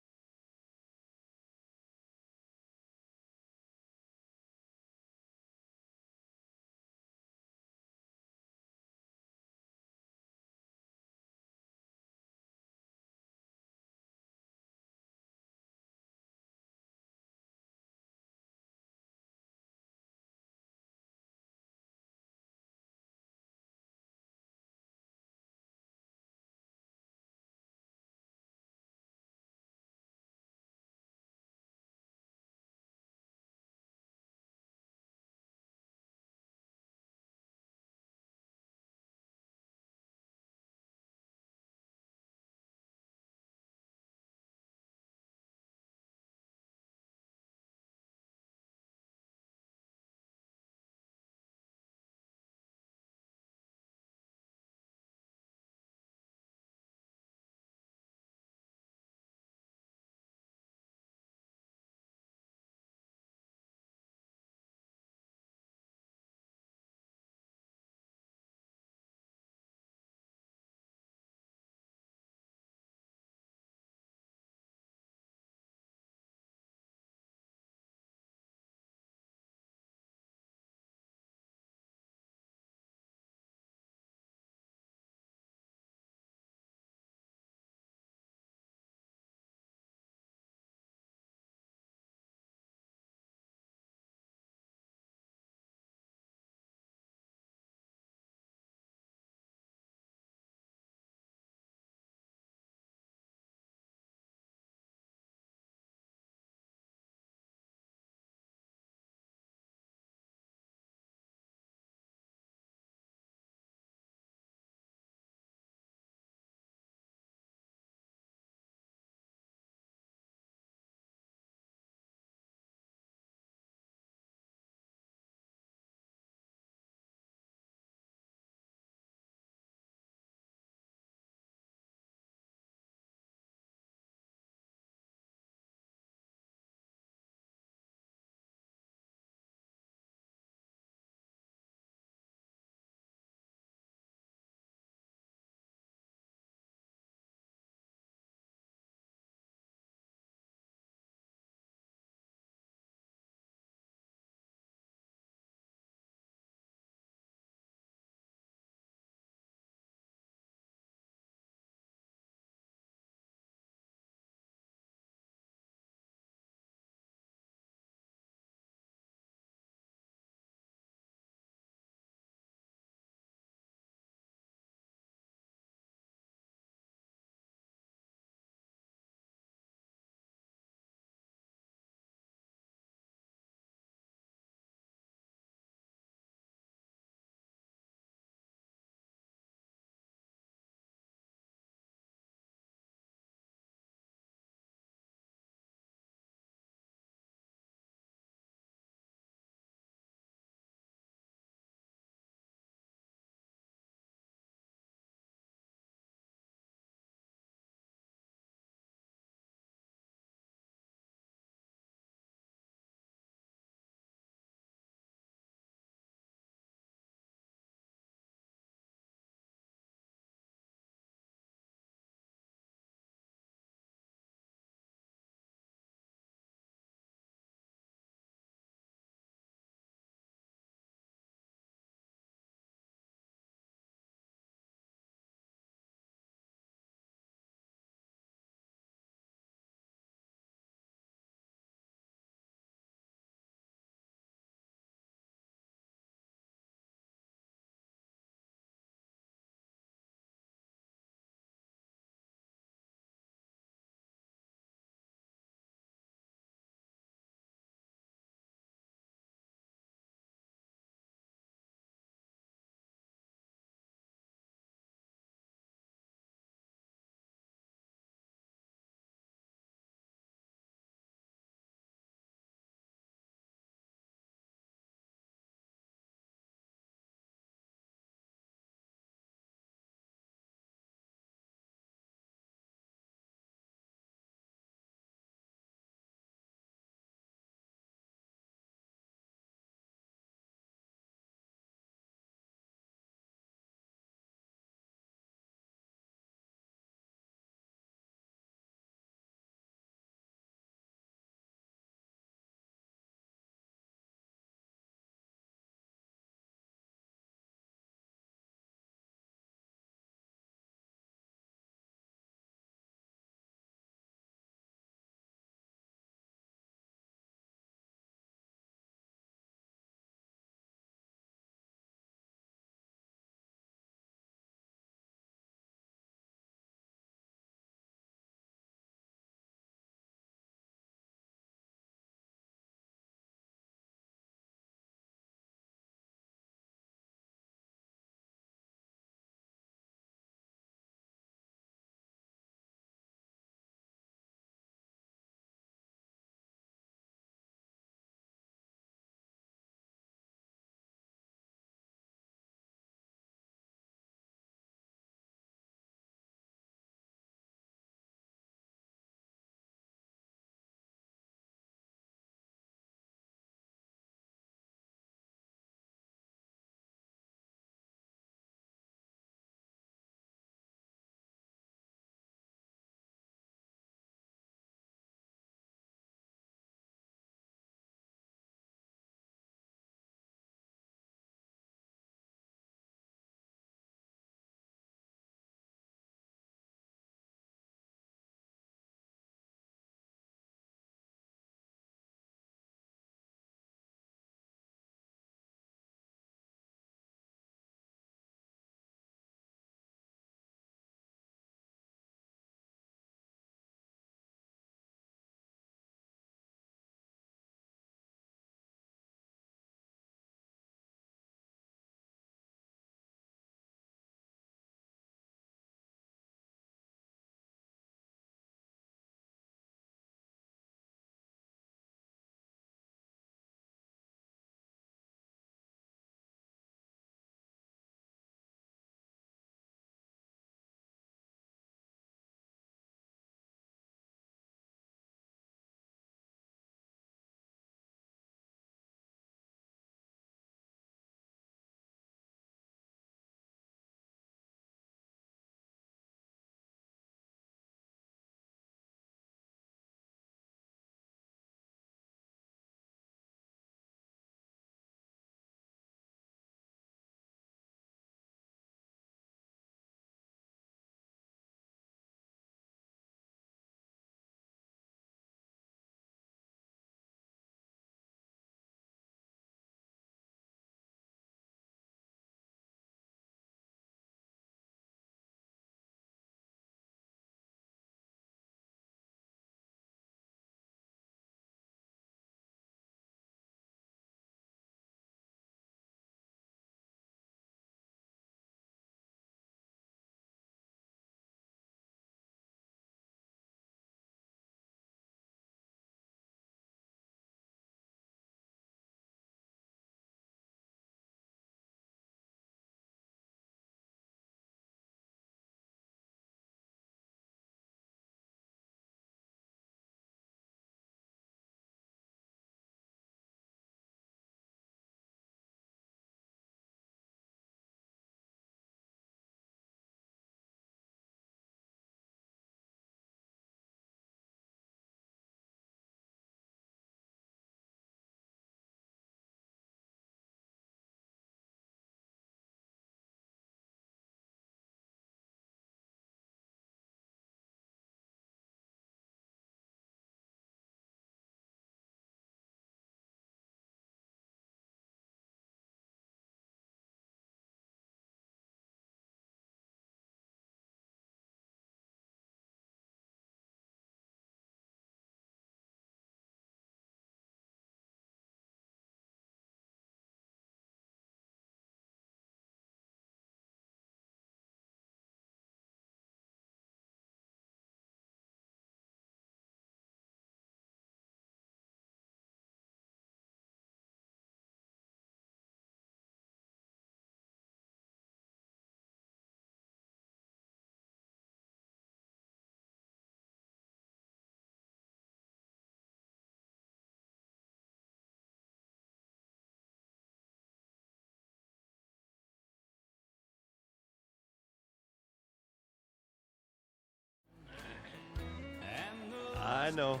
know.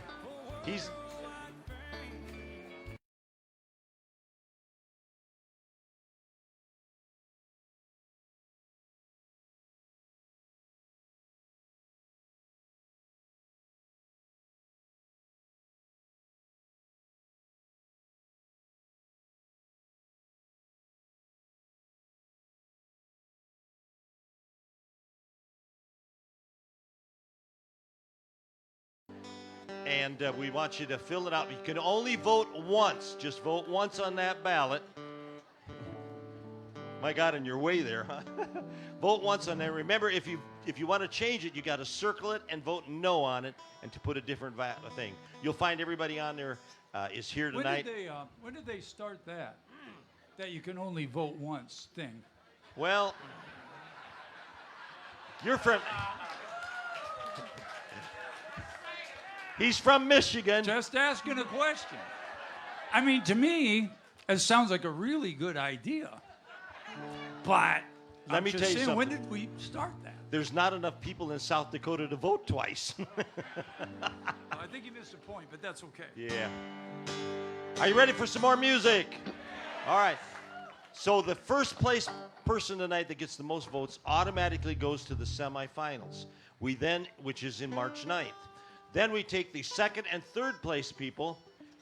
He's. And we want you to fill it out. You can only vote once. Just vote once on that ballot. My God, in your way there, huh? Vote once on there. Remember, if you want to change it, you got to circle it and vote no on it, and to put a different thing. You'll find everybody on there is here tonight. When did they start that? That you can only vote once thing. Well, you're from. He's from Michigan. Just asking a question. I mean, to me, it sounds like a really good idea. But Let me tell you something. when did we start that? There's not enough people in South Dakota to vote twice. I think you missed a point, but that's okay. Yeah. Are you ready for some more music? All right. So the first place person tonight that gets the most votes automatically goes to the semifinals. We then, which is in March 9th. Then we take the second and third place people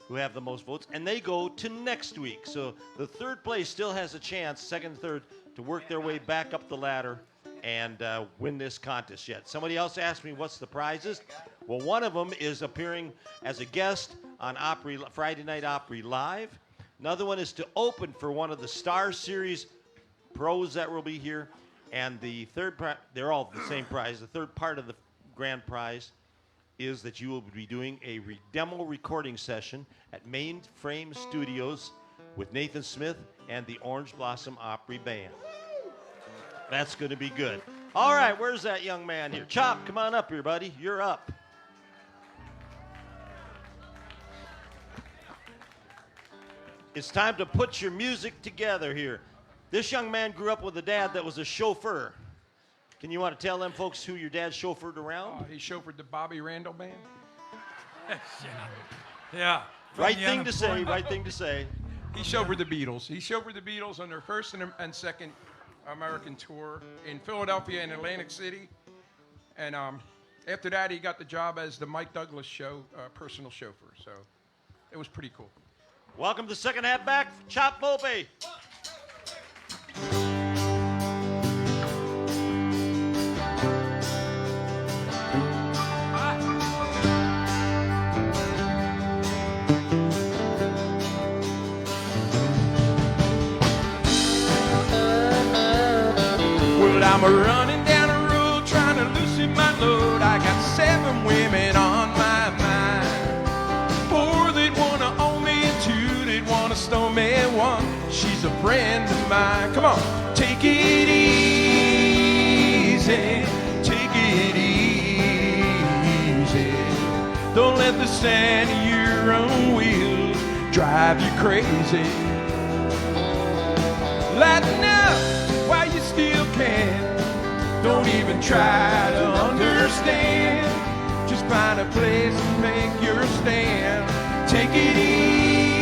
who have the most votes, and they go to next week. So the third place still has a chance, second and third, to work their way back up the ladder and win this contest yet. Somebody else asked me what's the prizes. Well, one of them is appearing as a guest on Opry, Friday Night Opry Live. Another one is to open for one of the Star Series pros that will be here. And the third, they're all the same prize. The third part of the grand prize is that you will be doing a demo recording session at Mainframe Studios with Nathan Smith and the Orange Blossom Opry Band. That's going to be good. All right, where's that young man here? Chop, come on up here, buddy. You're up. It's time to put your music together here. This young man grew up with a dad that was a chauffeur. Can you want to tell them folks who your dad chauffeured around? He chauffeured the Bobby Randall Band. Yeah. Right thing to say, right thing to say. He chauffeured the Beatles. He chauffeured the Beatles on their first and second American tour in Philadelphia and Atlantic City. And after that, he got the job as the Mike Douglas show personal chauffeur. So it was pretty cool. Welcome to second half back, Chop Volpe. I'm running down the road trying to loosen my load. I got 7 women on my mind. 4 that want to own me and 2 that want to stone me. 1, she's a friend of mine. Come on, take it easy, take it easy. Don't let the sand of your own wheels drive you crazy. Lighten up while you still can. Don't even try to understand. Just find a place and make your stand. Take it easy.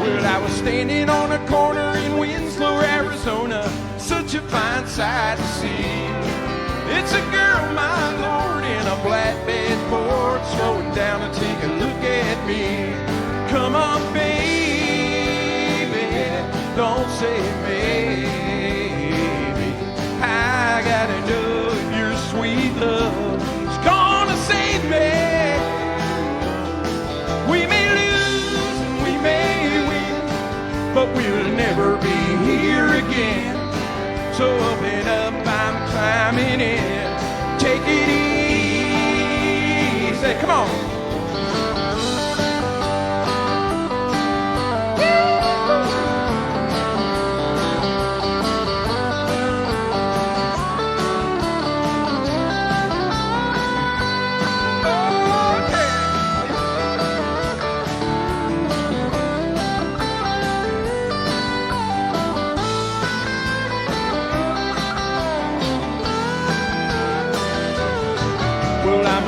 Well, I was standing on a corner in Winslow, Arizona. Such a fine sight to see. It's a girl, my lord, in a flatbed Ford, slowing down to take a look at me. Come on, baby, don't say maybe. I gotta know if your sweet love is gonna save me. We may lose and we may win, but we'll never be here again. So open up, I'm climbing in. Take it easy, come on.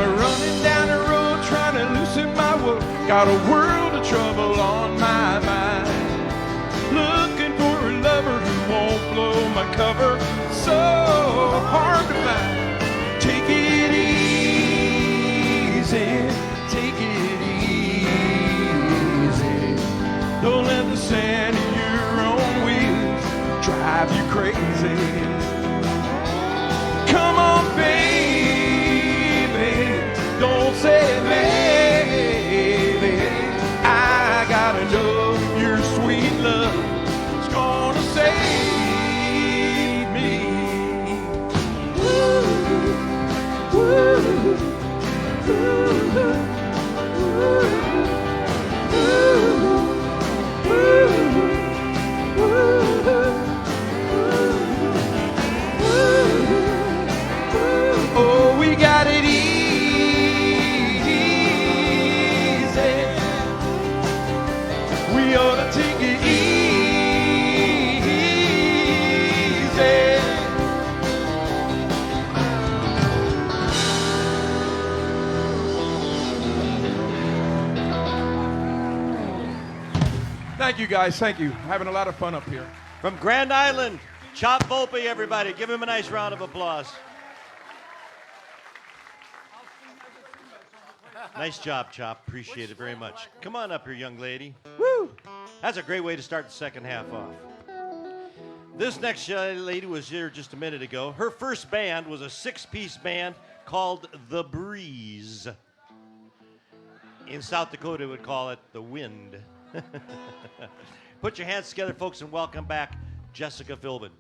running down the road trying to loosen my wool. Got a world of trouble on my mind. Looking for a lover who won't blow my cover. So hard to find. Take it easy. Take it easy. Don't let the sand in your own wheels drive you crazy. Come on, baby. Don't say maybe. I gotta know your sweet love is gonna save me. Woo, woo, woo, oh, we got it easy. We ought to take it easy. Thank you, guys. Thank you. Having a lot of fun up here. From Grand Island, Chop Volpe, everybody. Give him a nice round of applause. Nice job, Chop. Appreciate it very much. Come on up here, young lady. Woo! That's a great way to start the second half off. This next lady was here just a minute ago. Her first band was a 6-piece band called The Breeze. In South Dakota, we would call it The Wind. Put your hands together, folks, and welcome back Jessica Philbin.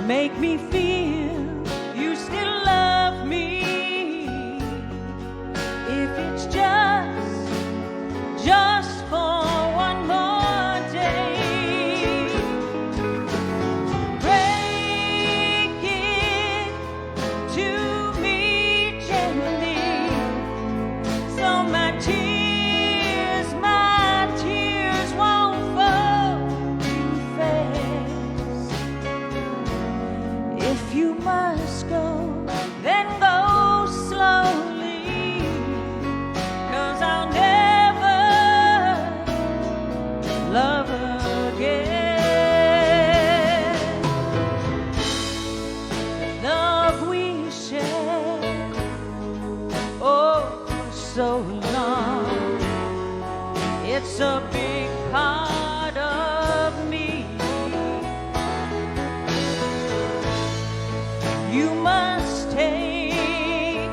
Make me feel you still love me. If it's just for one more day. Break it to me gently, so my tears won't fall too fast. If you must go, then go slowly, 'cause I'll never love again. The love we shared, oh, for so long, it's a big part of me. You must take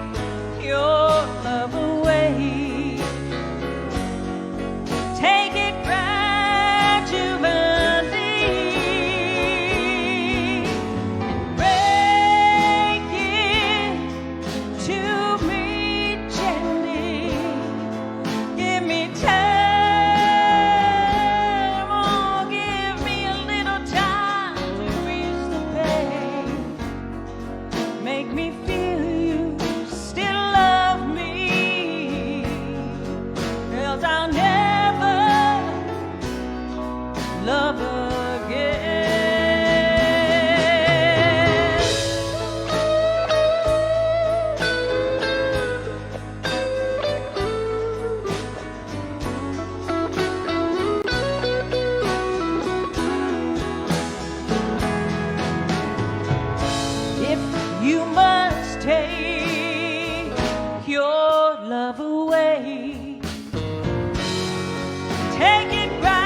your love away. Take it gradually. Break it to me gently. Give me time, oh, give me a little time to ease the pain. Make me feel you still love me, 'cause I'll never love again. If you must take your love away, take it gradually.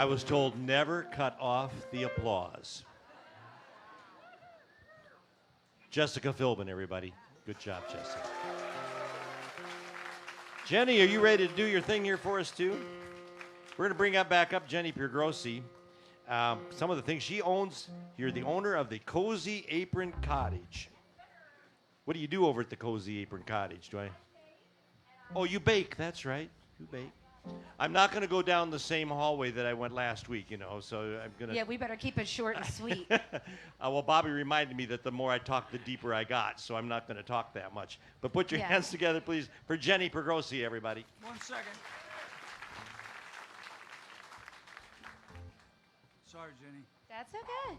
I was told never cut off the applause. Jessica Philbin, everybody. Good job, Jessica. Jenny, are you ready to do your thing here for us, too? We're going to bring back up Jenny Piergrossi. Some of the things she owns. You're the owner of the Cozy Apron Cottage. What do you do over at the Cozy Apron Cottage? Oh, you bake. That's right. You bake. I'm not going to go down the same hallway that I went last week, so I'm going to... Yeah, we better keep it short and sweet. Well, Bobby reminded me that the more I talked, the deeper I got, so I'm not going to talk that much. But put your Yeah. hands together, please, for Jenny Piergrossi, everybody. 1 second. Sorry, Jenny. That's okay.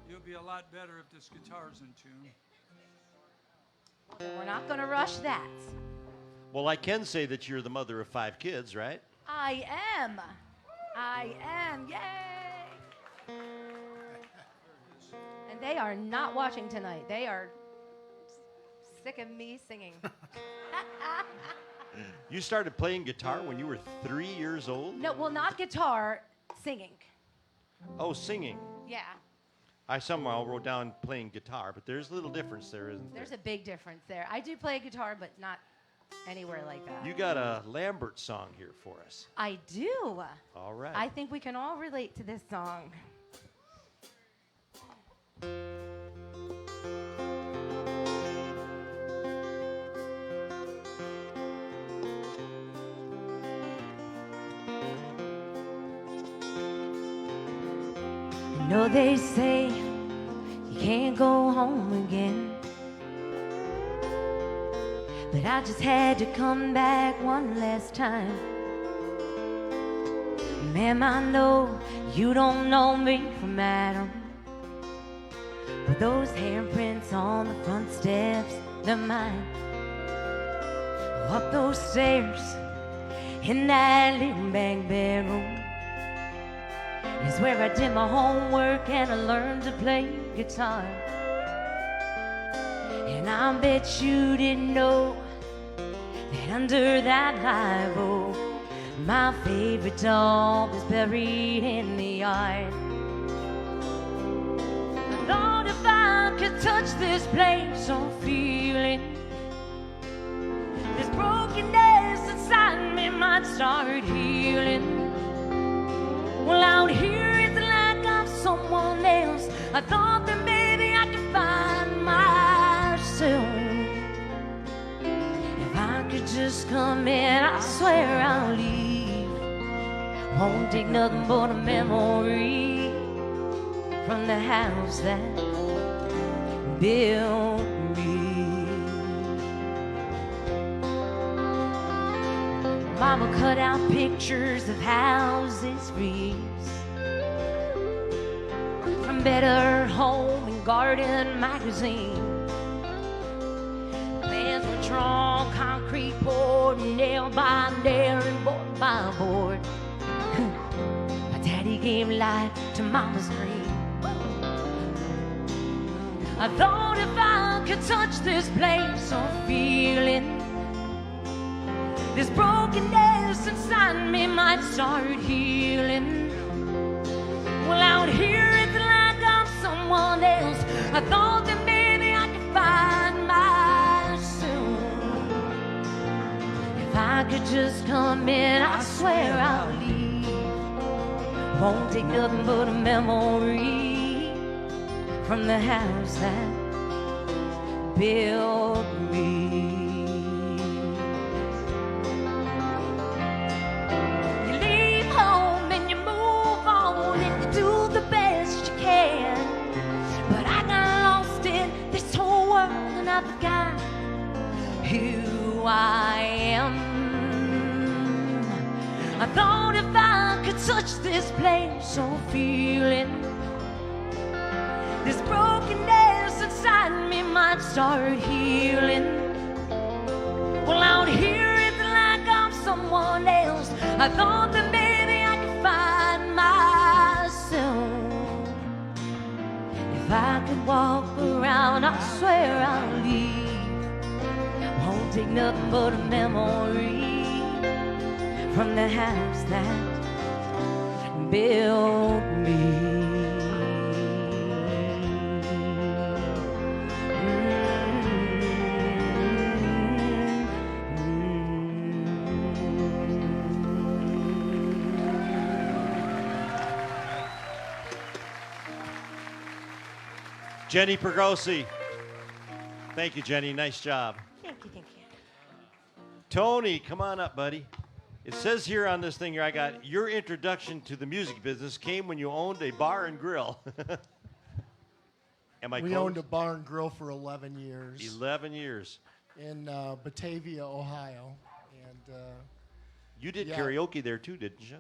You'll be a lot better if this guitar's in tune. We're not going to rush that. Well, I can say that you're the mother of 5 kids, right? I am. Yay. And they are not watching tonight. They are sick of me singing. You started playing guitar when you were 3 years old? No, well, not guitar, singing. Oh, singing. Yeah. I somehow wrote down playing guitar, but there's a little difference there, isn't there? There's a big difference there. I do play guitar, but not anywhere like that. You got a Lambert song here for us. I do. All right. I think we can all relate to this song. I know they say you can't go home again, but I just had to come back one last time. Ma'am, I know you don't know me from Adam, but those handprints on the front steps, they're mine. Up those stairs in that little back bedroom is where I did my homework and I learned to play guitar. And I bet you didn't know that under that live oak, my favorite dog is buried in the yard. I thought if I could touch this place I'm feeling, this brokenness inside me might start healing. Well, out here it's like I'm someone else. I thought that maybe I could find myself. If I could just come in, I swear I'll leave. Won't take nothing but a memory from the house that built me. Mama cut out pictures of houses reefs from Better Home and Garden magazine. Plans were drawn, concrete poured, nail by nail and board by board. My daddy gave life to Mama's dream. I thought if I could touch this place I'm feeling, this brokenness inside me might start healing. Well, out here it's like I'm someone else. I thought that maybe I could find myself. If I could just come in, I swear I'll leave. Won't take nothing but a memory from the house that built me. I forgot who I am. I thought if I could touch this place I'm feeling, this brokenness inside me might start healing. Well, out here it's like I'm someone else. I thought that maybe I could find myself. If I could walk around, I swear I'll leave. Won't take nothing but a memory from the house that built me. Jenny Pergosi. Thank you, Jenny. Nice job. Thank you, thank you. Tony, come on up, buddy. It says here on this thing here, I got your introduction to the music business came when you owned a bar and grill. Am I We close? owned a bar and grill for 11 years 11 years. in Batavia, Ohio. And You did Yeah. karaoke there too, didn't you?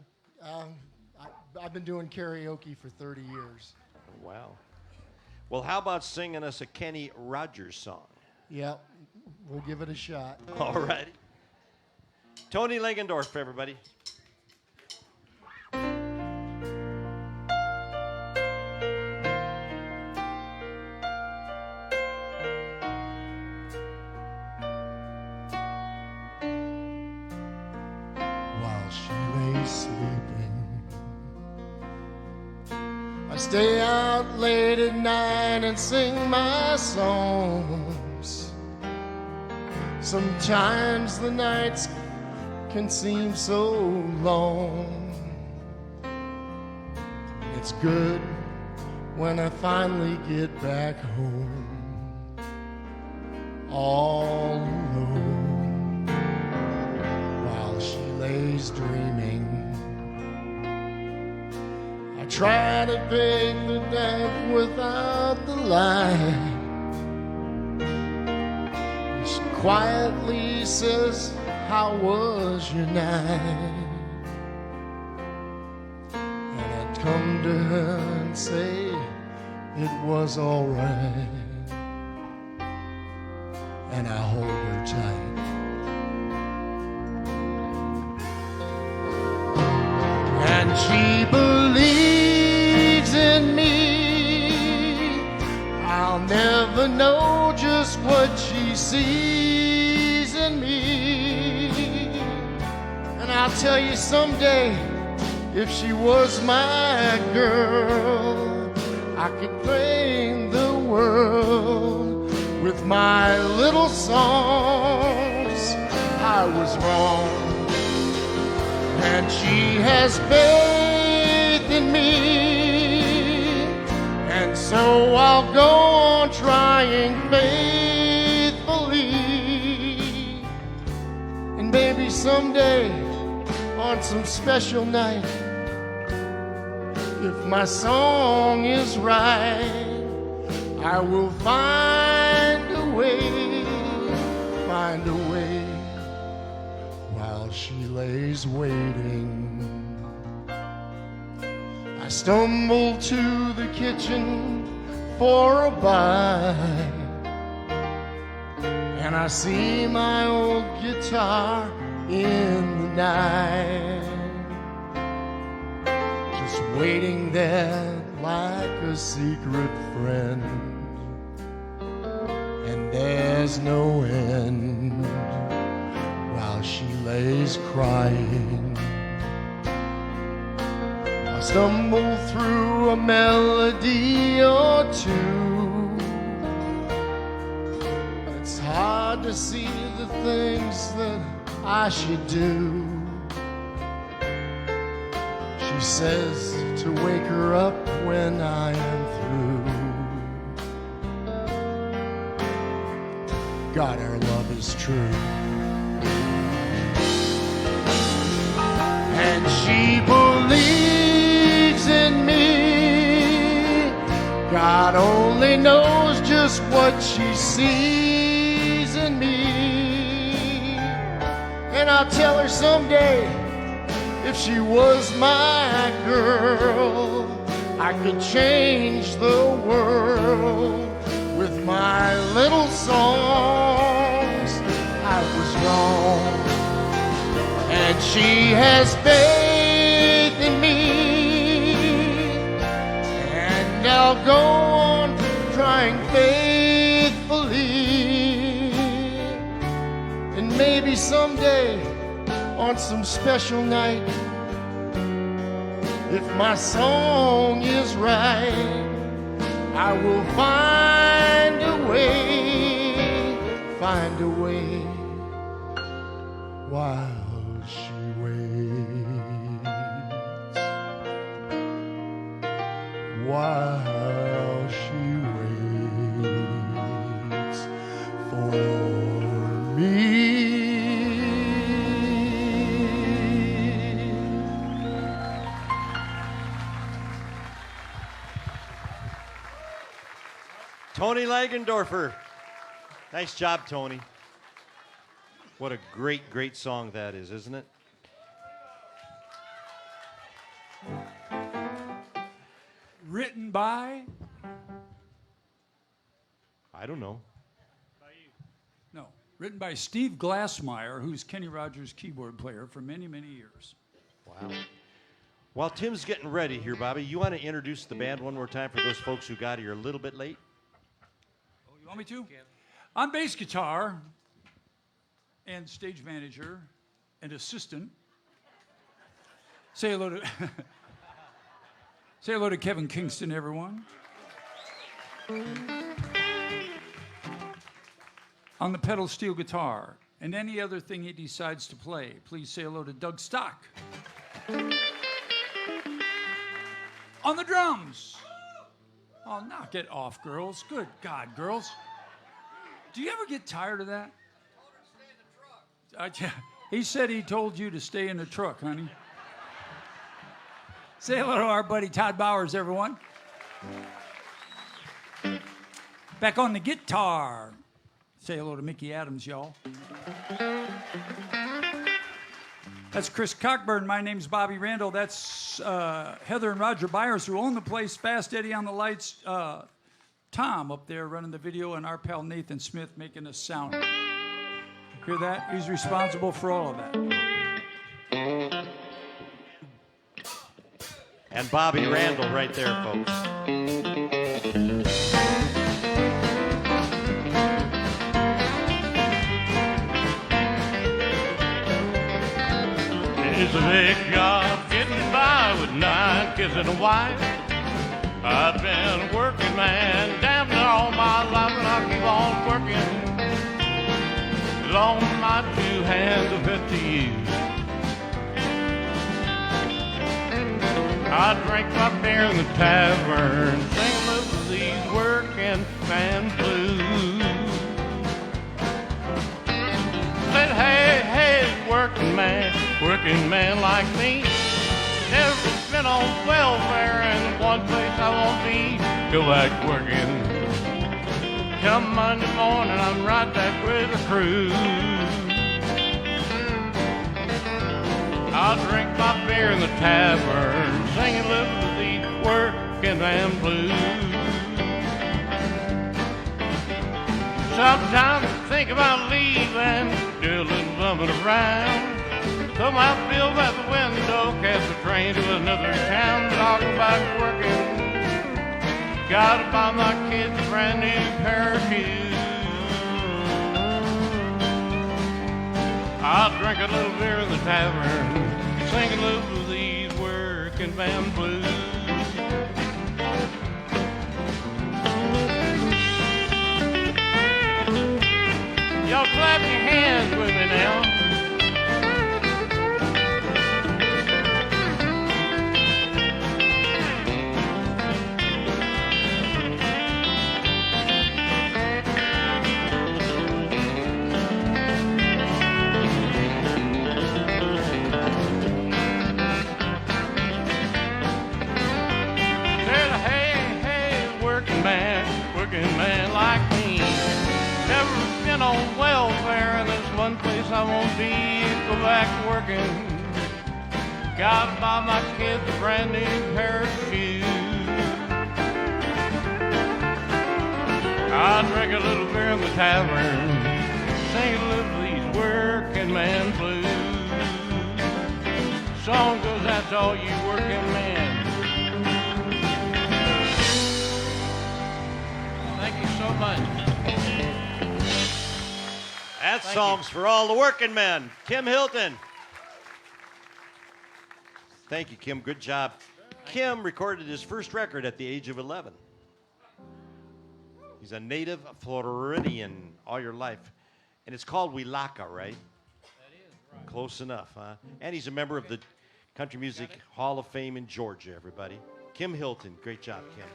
I've been doing karaoke for 30 years. Wow. Well, how about singing us a Kenny Rogers song? Yep, we'll give it a shot. All righty. Tony Langendorf, everybody. While she lay sleeping, I stay out late at night and sing my songs. Sometimes the nights can seem so long. It's good when I finally get back home, all alone, while she lays dreaming. I try to bake the damp without the light. She quietly says, "How was your night?" And I'd come to her and say it was all right, and I hold her tight. And she believes in me. I'll never know just what she sees in me. And I'll tell you someday, if she was my girl, I could paint the world with my little songs. I was wrong, and she has faith in me, and so I'll go on trying faithfully. And maybe someday, on some special night, if my song is right, I will find a way, while she lays waiting. I stumble to the kitchen for a bite, and I see my old guitar in the night, just waiting there like a secret friend, and there's no end while she lays crying. I stumble through a melody or two. It's hard to see the things that I should do. She says to wake her up when I am through. God, our love is true. And she believes in me. God only knows just what she sees in me. And I'll tell her someday, if she was my girl, I could change the world with my little songs. I was wrong, and she has faith in me, and I'll go on trying faithfully. And maybe someday, on some special night, If my song is right, I will find a way, while she waits, while she waits for me. Tony Langendorfer. Nice job, Tony. What a great, great song that is, isn't it? Written by? I don't know. No. Written by Steve Glassmeyer, who's Kenny Rogers' keyboard player for many, many years. Wow. While Tim's getting ready here, Bobby, you want to introduce the band one more time for those folks who got here a little bit late? Oh, you want me to? On bass guitar and stage manager and assistant. Say hello to say hello to Kevin Kingston, everyone. On the pedal steel guitar and any other thing he decides to play, please say hello to Doug Stock. On the drums. Oh, knock it off, girls. Good God, girls. Do you ever get tired of that? He said he told you to stay in the truck, honey. Say hello to our buddy Todd Bowers, everyone. Back on the guitar. Say hello to Mickey Adams, y'all. That's Chris Cockburn. My name's Bobby Randall. That's Heather and Roger Byers, who own the place. Fast Eddie on the lights. Tom up there running the video, and our pal Nathan Smith making us sound. Hear that? He's responsible for all of that. And Bobby Randall right there, folks. It's a big job getting by with 9 kids and a wife. I've been working, man, damn near all my life, and I keep on working as long as my 2 hands are fit to use. I drink my beer in the tavern, sing a little of these working man blues. Said, hey, hey, working man like me, never been on welfare, and one place I won't be, go back working. Come Monday morning, I'm right back with the crew. I'll drink my beer in the tavern, sing a little of these working man blues. Sometimes I think about leaving, do a little bumping around. Throw my bill out the window, catch the train to another town, talk about working. Gotta buy my kids a brand new pair of shoes. I'll drink a little beer in the tavern, sing a little of these working man blues. Y'all clap your hands with me now. Working man like me, never been on welfare, and there's one place I won't be, go back working. Gotta buy my kids a brand new pair of shoes. I drink a little beer in the tavern, sing a little of these working man blues. Song goes out to all you working men. So much. That song's for all the working men. Kim Hilton. Thank you, Kim. Good job. Kim recorded his first record at the age of 11. He's a native Floridian all your life. And it's called Wilaka, right? That is right. Close enough, huh? And he's a member of the Country Music Hall of Fame in Georgia, everybody. Kim Hilton. Great job, Kim.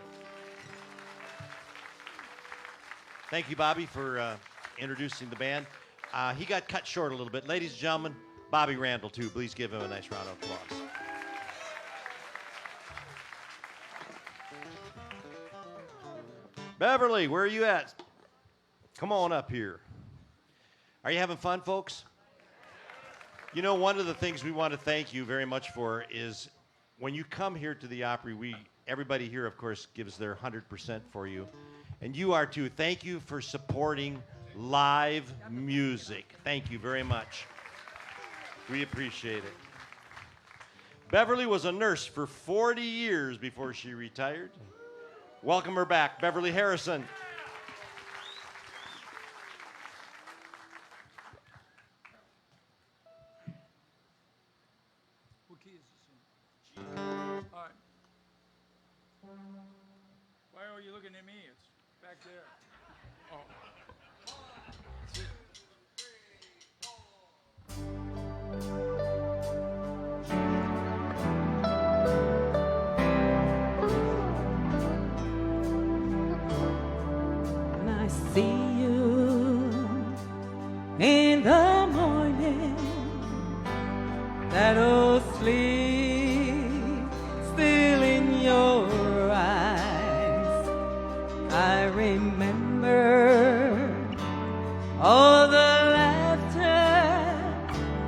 Thank you, Bobby, for introducing the band. He got cut short a little bit. Ladies and gentlemen, Bobby Randall, too. Please give him a nice round of applause. Beverly, where are you at? Come on up here. Are you having fun, folks? You know, one of the things we want to thank you very much for is when you come here to the Opry, everybody here, of course, gives their 100% for you. And you are too. Thank you for supporting live music. Thank you very much. We appreciate it. Beverly was a nurse for 40 years before she retired. Welcome her back, Beverly Harrison. What key is this in? All right. Why are you looking at me? It's back there. Oh. When I see you in the morning, that old sleep still in your eyes, I remember all the laughter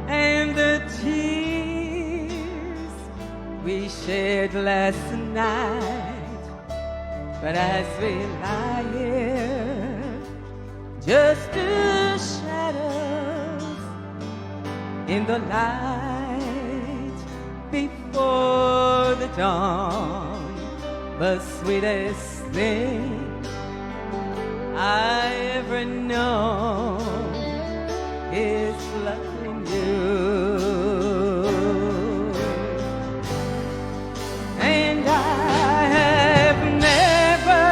and the tears we shared last night. But as we lie here, just two shadows in the light before the dawn, the sweetest thing I ever know is loving you. And I have never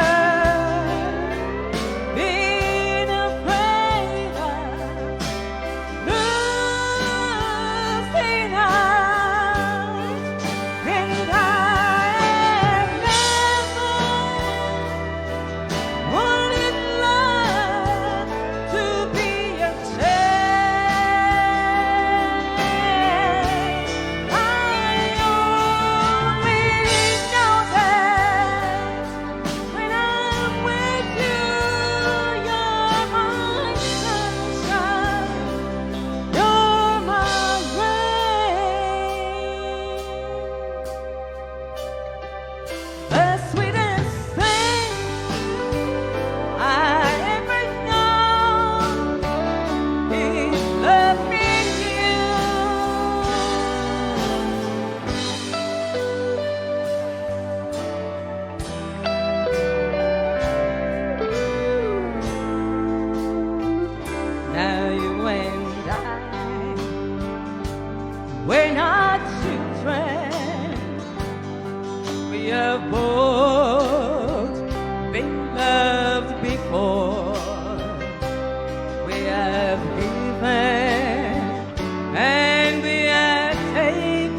been afraid of losing out. And I have never wanted love to be a chain. I only know that when I'm with you, you're my sunshine, you're my rain. The sweetest thing I ever know is loving you. Now you and I, we're not children. We have both been loved before. We have given and we have taken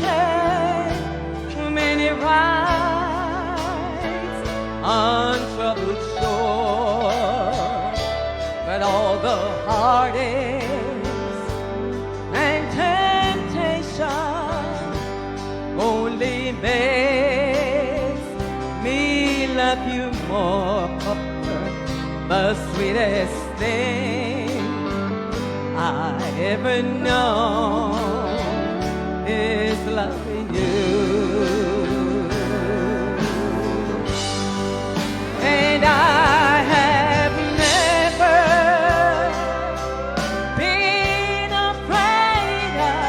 many rides on troubled shore. But all the heartaches and temptation only makes me love you more. The sweetest thing I ever know is loving you. And I have never been afraid of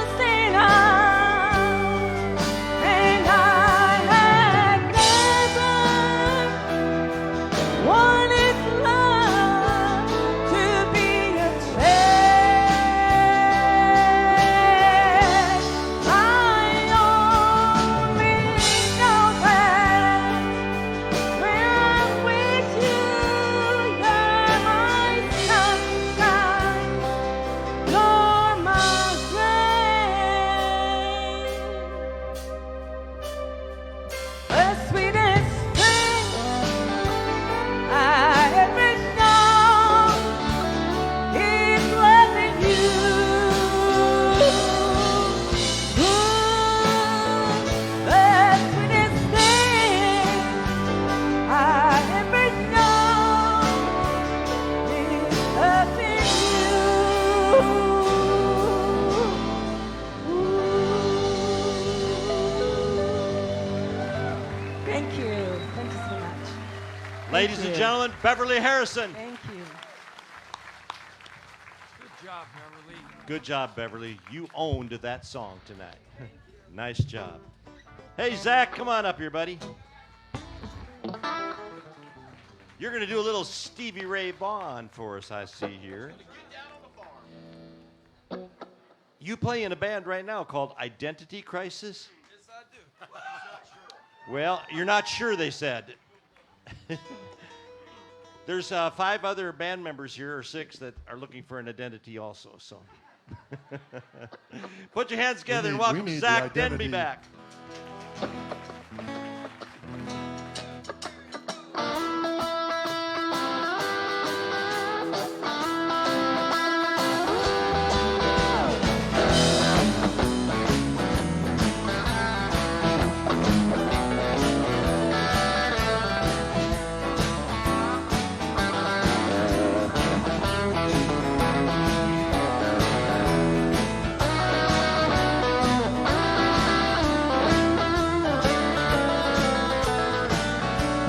losing out. And I have never wanted love to be a chain. Ladies and gentlemen, Beverly Harrison. Thank you. Good job, Beverly. Good job, Beverly. You owned that song tonight. Nice job. Hey, Zach, come on up here, buddy. You're going to do a little Stevie Ray Vaughan for us, I see here. You play in a band right now called Identity Crisis? Yes, I do. Well, you're not sure, they said. There's 5 other band members here, or 6, that are looking for an identity also. So, put your hands together and we welcome need the Zach Denby identity. back.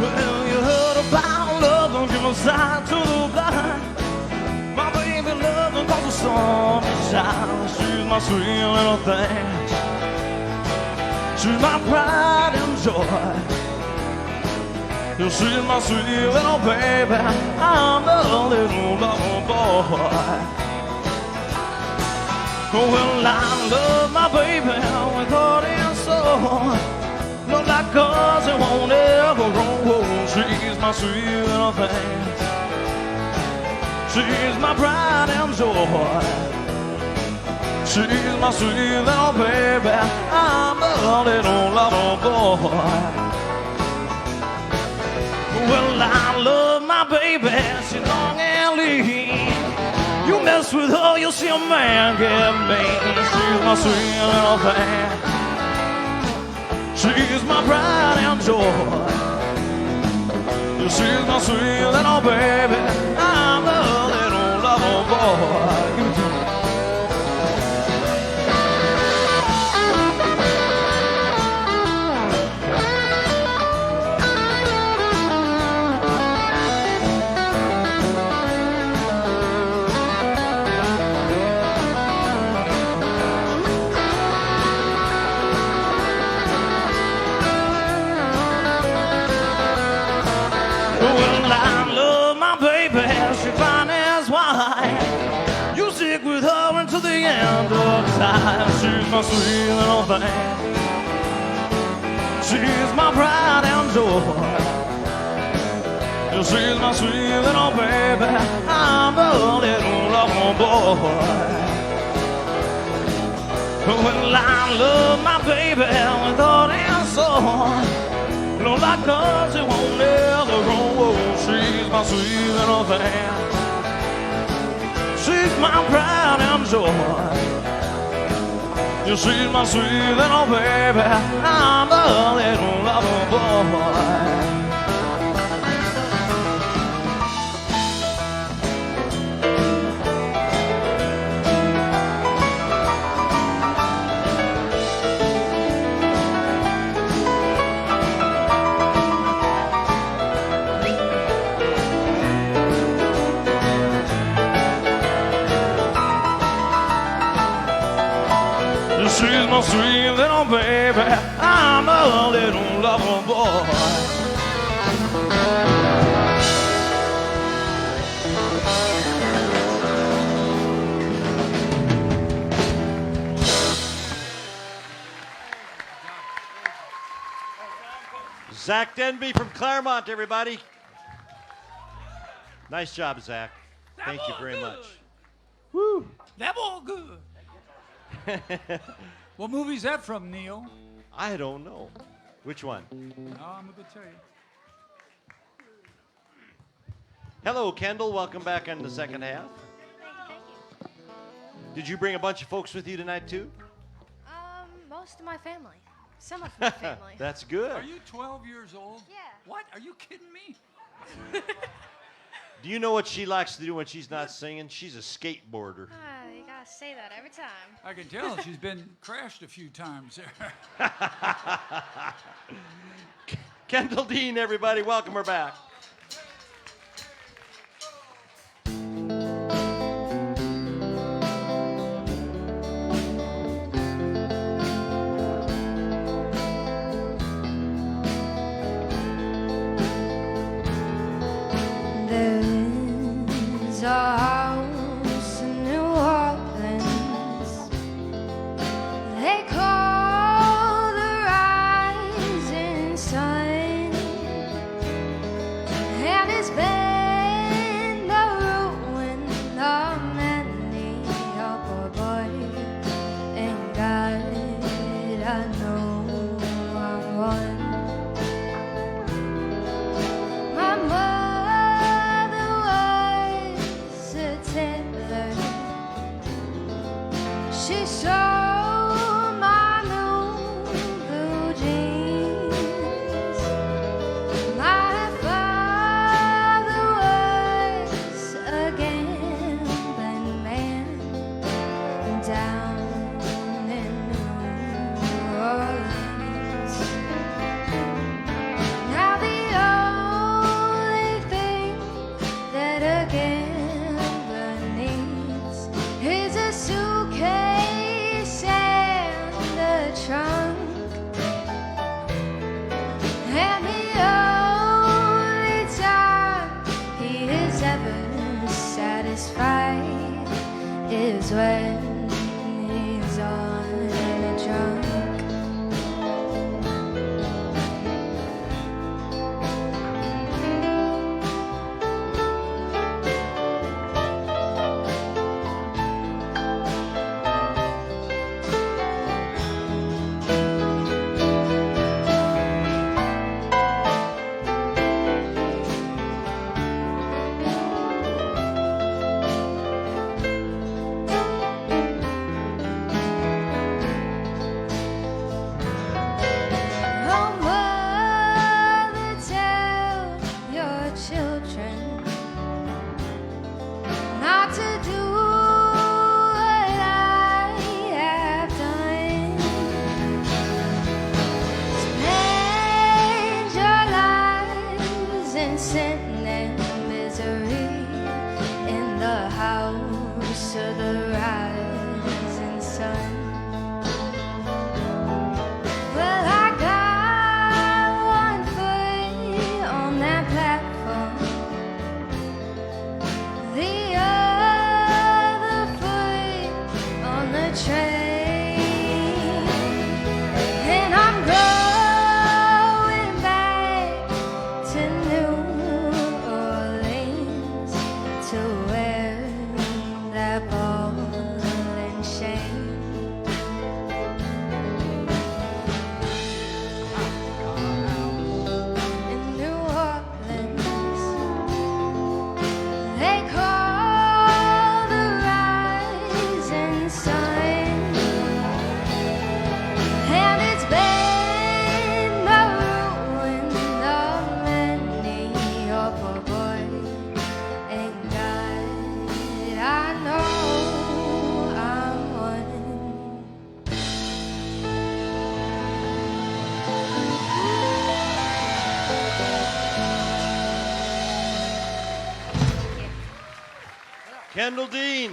Well, you heard about love, don't give a sign to the blind. My baby love don't cause a storm to shine. She's my sweet little thing. She's my pride and joy. Yeah, she's my sweet little baby. I'm the little lover boy. Well, I love my baby with heart and soul. Not like cause it won't ever grow. She's my sweet little thing. She's my pride and joy. She's my sweet little baby. I'm a little lover boy. Well, I love my baby. She's long and lean. You mess with her, you'll see a man get mean. She's my sweet little thing. She's my pride and joy. She's my sweet little baby. I'm a little lover boy. Give it to me. Well, I love my baby, she's fine as wine. You stick with her until the end of time. She's my sweet little thing. She's my pride and joy. She's my sweet little baby. I'm a little lover boy. Well, I love my baby with heart and soul. No, like cause it won't ever grow. She's my sweet little thing. She's my pride and joy. Yeah, she's my sweet little baby. I'm a little lover boy. She's my sweet little baby. I'm a little lover boy. Zach Denby from Claremont, everybody. Nice job, Zach. Thank you very much. Woo! That all good. What movie's that from, Neil? I don't know. Which one? No, I'm going to tell you. Hello, Kendall. Welcome back on the second half. Thank you. Did you bring a bunch of folks with you tonight, too? Most of my family. Some of my family. That's good. Are you 12 years old? Yeah. What? Are you kidding me? Do you know what she likes to do when she's not singing? She's a skateboarder. You gotta say that every time. I can tell she's been crashed a few times there. Kendall Dean, everybody, welcome her back. sold my new blue jeans. My father was a gambling man down in New Orleans. Now the only thing that a gambler needs is a suitcase and a trunk. And the only time he is ever satisfied is when he's on a drunk. Oh, mother, tell your children not to do what I have done. Spend your lives in sin and misery in the house of the rising sun. Well, I got one foot on that platform, the other foot on the train, and I'm going back to New Orleans to wear that ball and chain. In New Orleans, they call the rising sun, and it's been the ruin of many a poor boy and God. I know I'm one. Kendall Dean.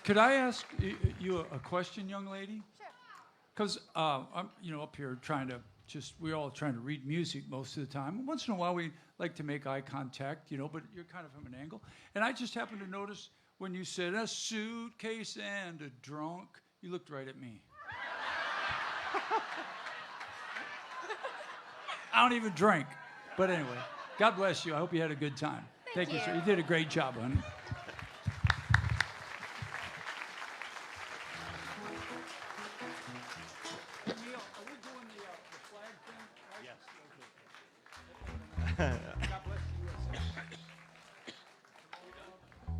Could I ask you a question, young lady? Sure. Because I'm, up here trying to we're all trying to read music most of the time. Once in a while, we like to make eye contact, but you're kind of from an angle. And I just happened to notice when you said a suitcase and a drunk, you looked right at me. I don't even drink. But anyway, God bless you. I hope you had a good time. Thank you, sir. You did a great job, honey.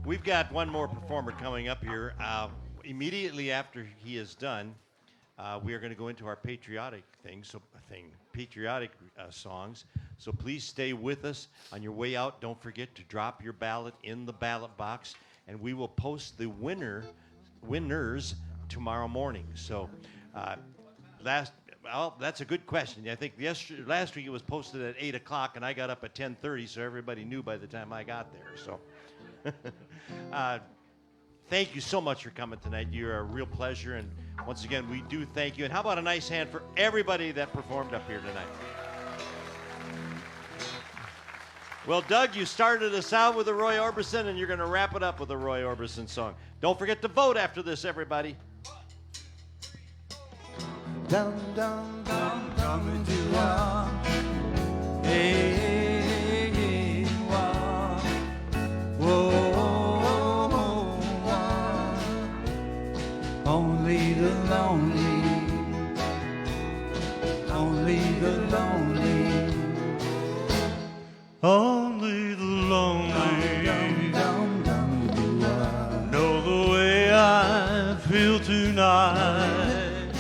We've got one more performer coming up here. Immediately after he is done, we are going to go into our patriotic patriotic songs. So please stay with us. On your way out, don't forget to drop your ballot in the ballot box, and we will post the winners tomorrow morning. So that's a good question. I think last week it was posted at 8 o'clock, and I got up at 10:30, so everybody knew by the time I got there. So thank you so much for coming tonight. You're a real pleasure, and once again, we do thank you. And how about a nice hand for everybody that performed up here tonight? Well, Doug, you started us out with a Roy Orbison, and you're going to wrap it up with a Roy Orbison song. Don't forget to vote after this, everybody. Dum dum dum dum do wah. Hey wah. Whoa wah. Only the lonely. Only the lonely. Only the lonely Dum dum dum do wah. know feel tonight.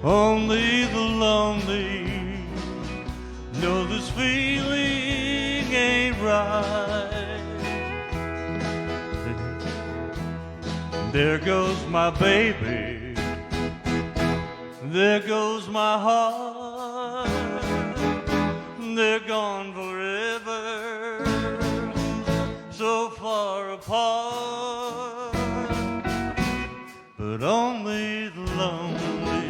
Only the lonely know this feeling ain't right. There goes my baby, there goes my heart, they're gone forever, so far apart. But only the lonely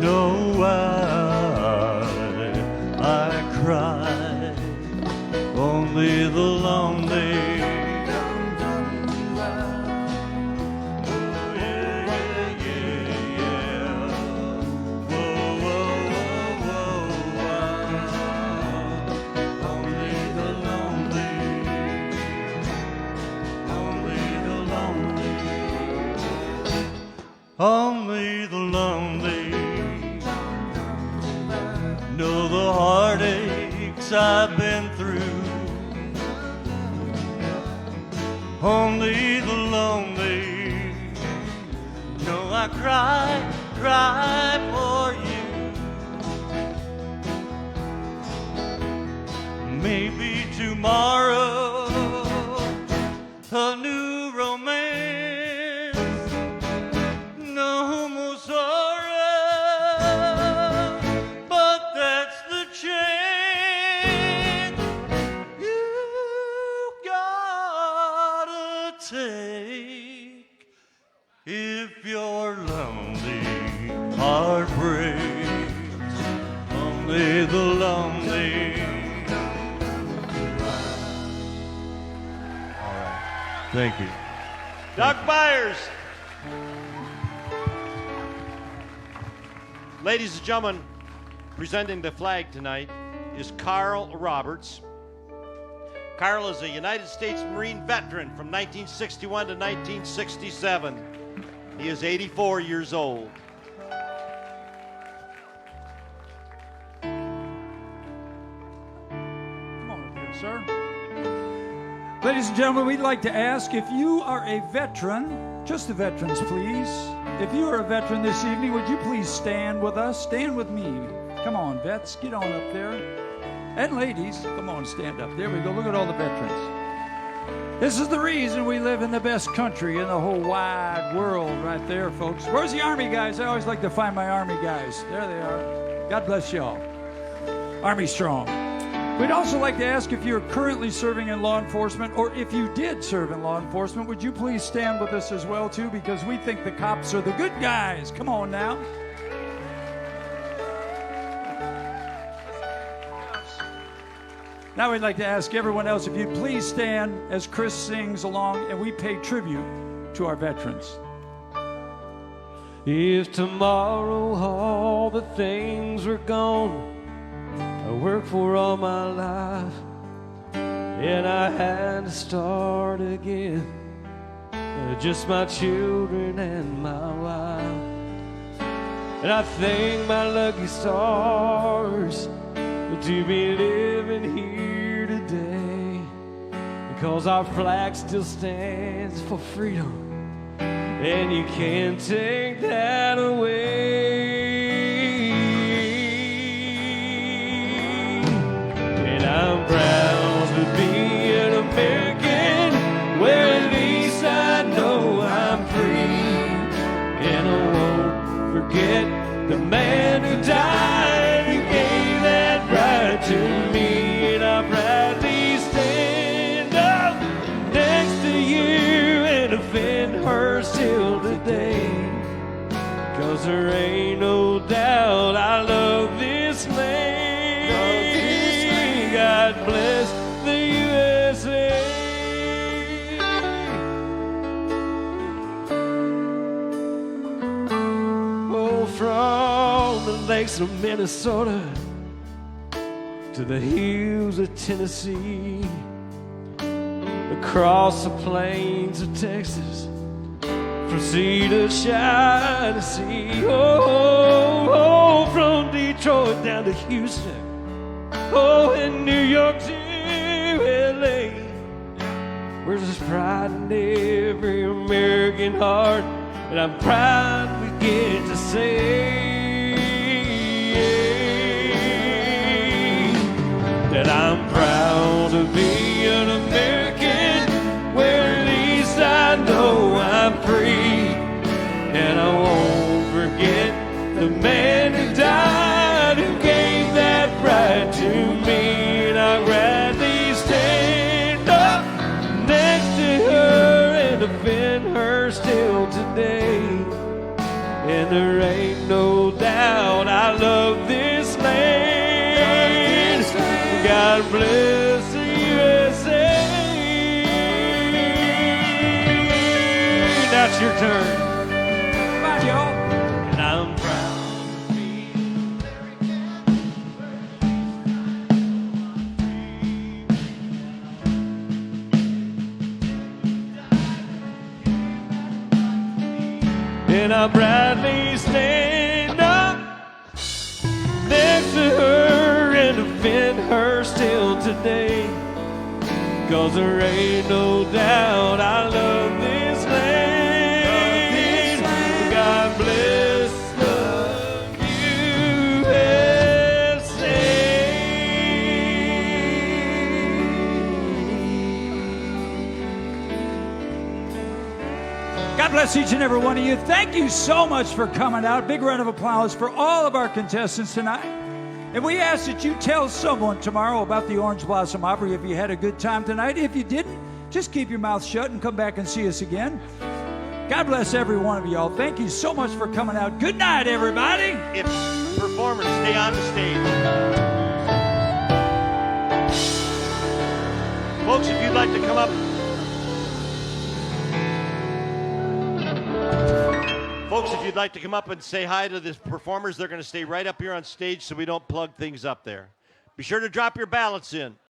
know why I cry. Only the lonely. Only the lonely know the heartaches I've been through. Only the lonely know I cry, cry for you. Maybe tomorrow a new romance. No more sorrow, but that's the chance you gotta take if your lonely heart breaks. Only the lonely. All right. Thank you. Doug Byers. Ladies and gentlemen, presenting the flag tonight is Carl Roberts. Carl is a United States Marine veteran from 1961 to 1967. He is 84 years old. Come on up here, sir. Ladies and gentlemen, we'd like to ask if you are a veteran, just the veterans, please. If you are a veteran this evening, would you please stand with us? Stand with me. Come on, vets, get on up there. And ladies, come on, stand up. There we go. Look at all the veterans. This is the reason we live in the best country in the whole wide world right there, folks. Where's the Army guys? I always like to find my Army guys. There they are. God bless y'all. Army strong. We'd also like to ask if you're currently serving in law enforcement, or if you did serve in law enforcement, would you please stand with us as well, too, because we think the cops are the good guys. Come on now. Now we'd like to ask everyone else if you'd please stand as Chris sings along and we pay tribute to our veterans. If tomorrow all the things were gone I worked for all my life, and I had to start again, just my children and my wife. And I thank my lucky stars to be living here today, because our flag still stands for freedom, and you can't take that away. I'm proud to be an American, where at least I know I'm free. And I won't forget the man who died and gave that right to me. And I proudly stand up next to you and defend her still today. 'Cause there ain't no doubt I love this land. God bless the USA. Oh, from the lakes of Minnesota to the hills of Tennessee, across the plains of Texas, from sea to shining sea. Oh, from Detroit down to Houston, oh, in New York to LA, where's this pride in every American heart, and I'm proud we get to say that I'm proud to be an American, where at least I know I'm free. And I won't forget the man who died, who gave that right to me. And I'd gladly stand up next to her and defend her still today. And there ain't no doubt I love this land. God bless the USA. That's your turn. Come on, y'all. And I'm proud to be and I proudly stand up next to her and defend her still today. 'Cause there ain't no doubt I love this land. God bless the USA. God bless each and every one of you. Thank you so much for coming out. Big round of applause for all of our contestants tonight. And we ask that you tell someone tomorrow about the Orange Blossom Opry if you had a good time tonight. If you didn't, just keep your mouth shut and come back and see us again. God bless every one of y'all. Thank you so much for coming out. Good night, everybody. If performers stay on the stage. Folks, if you'd like to come up. Folks, if you'd like to come up and say hi to the performers, they're going to stay right up here on stage so we don't plug things up there. Be sure to drop your ballots in.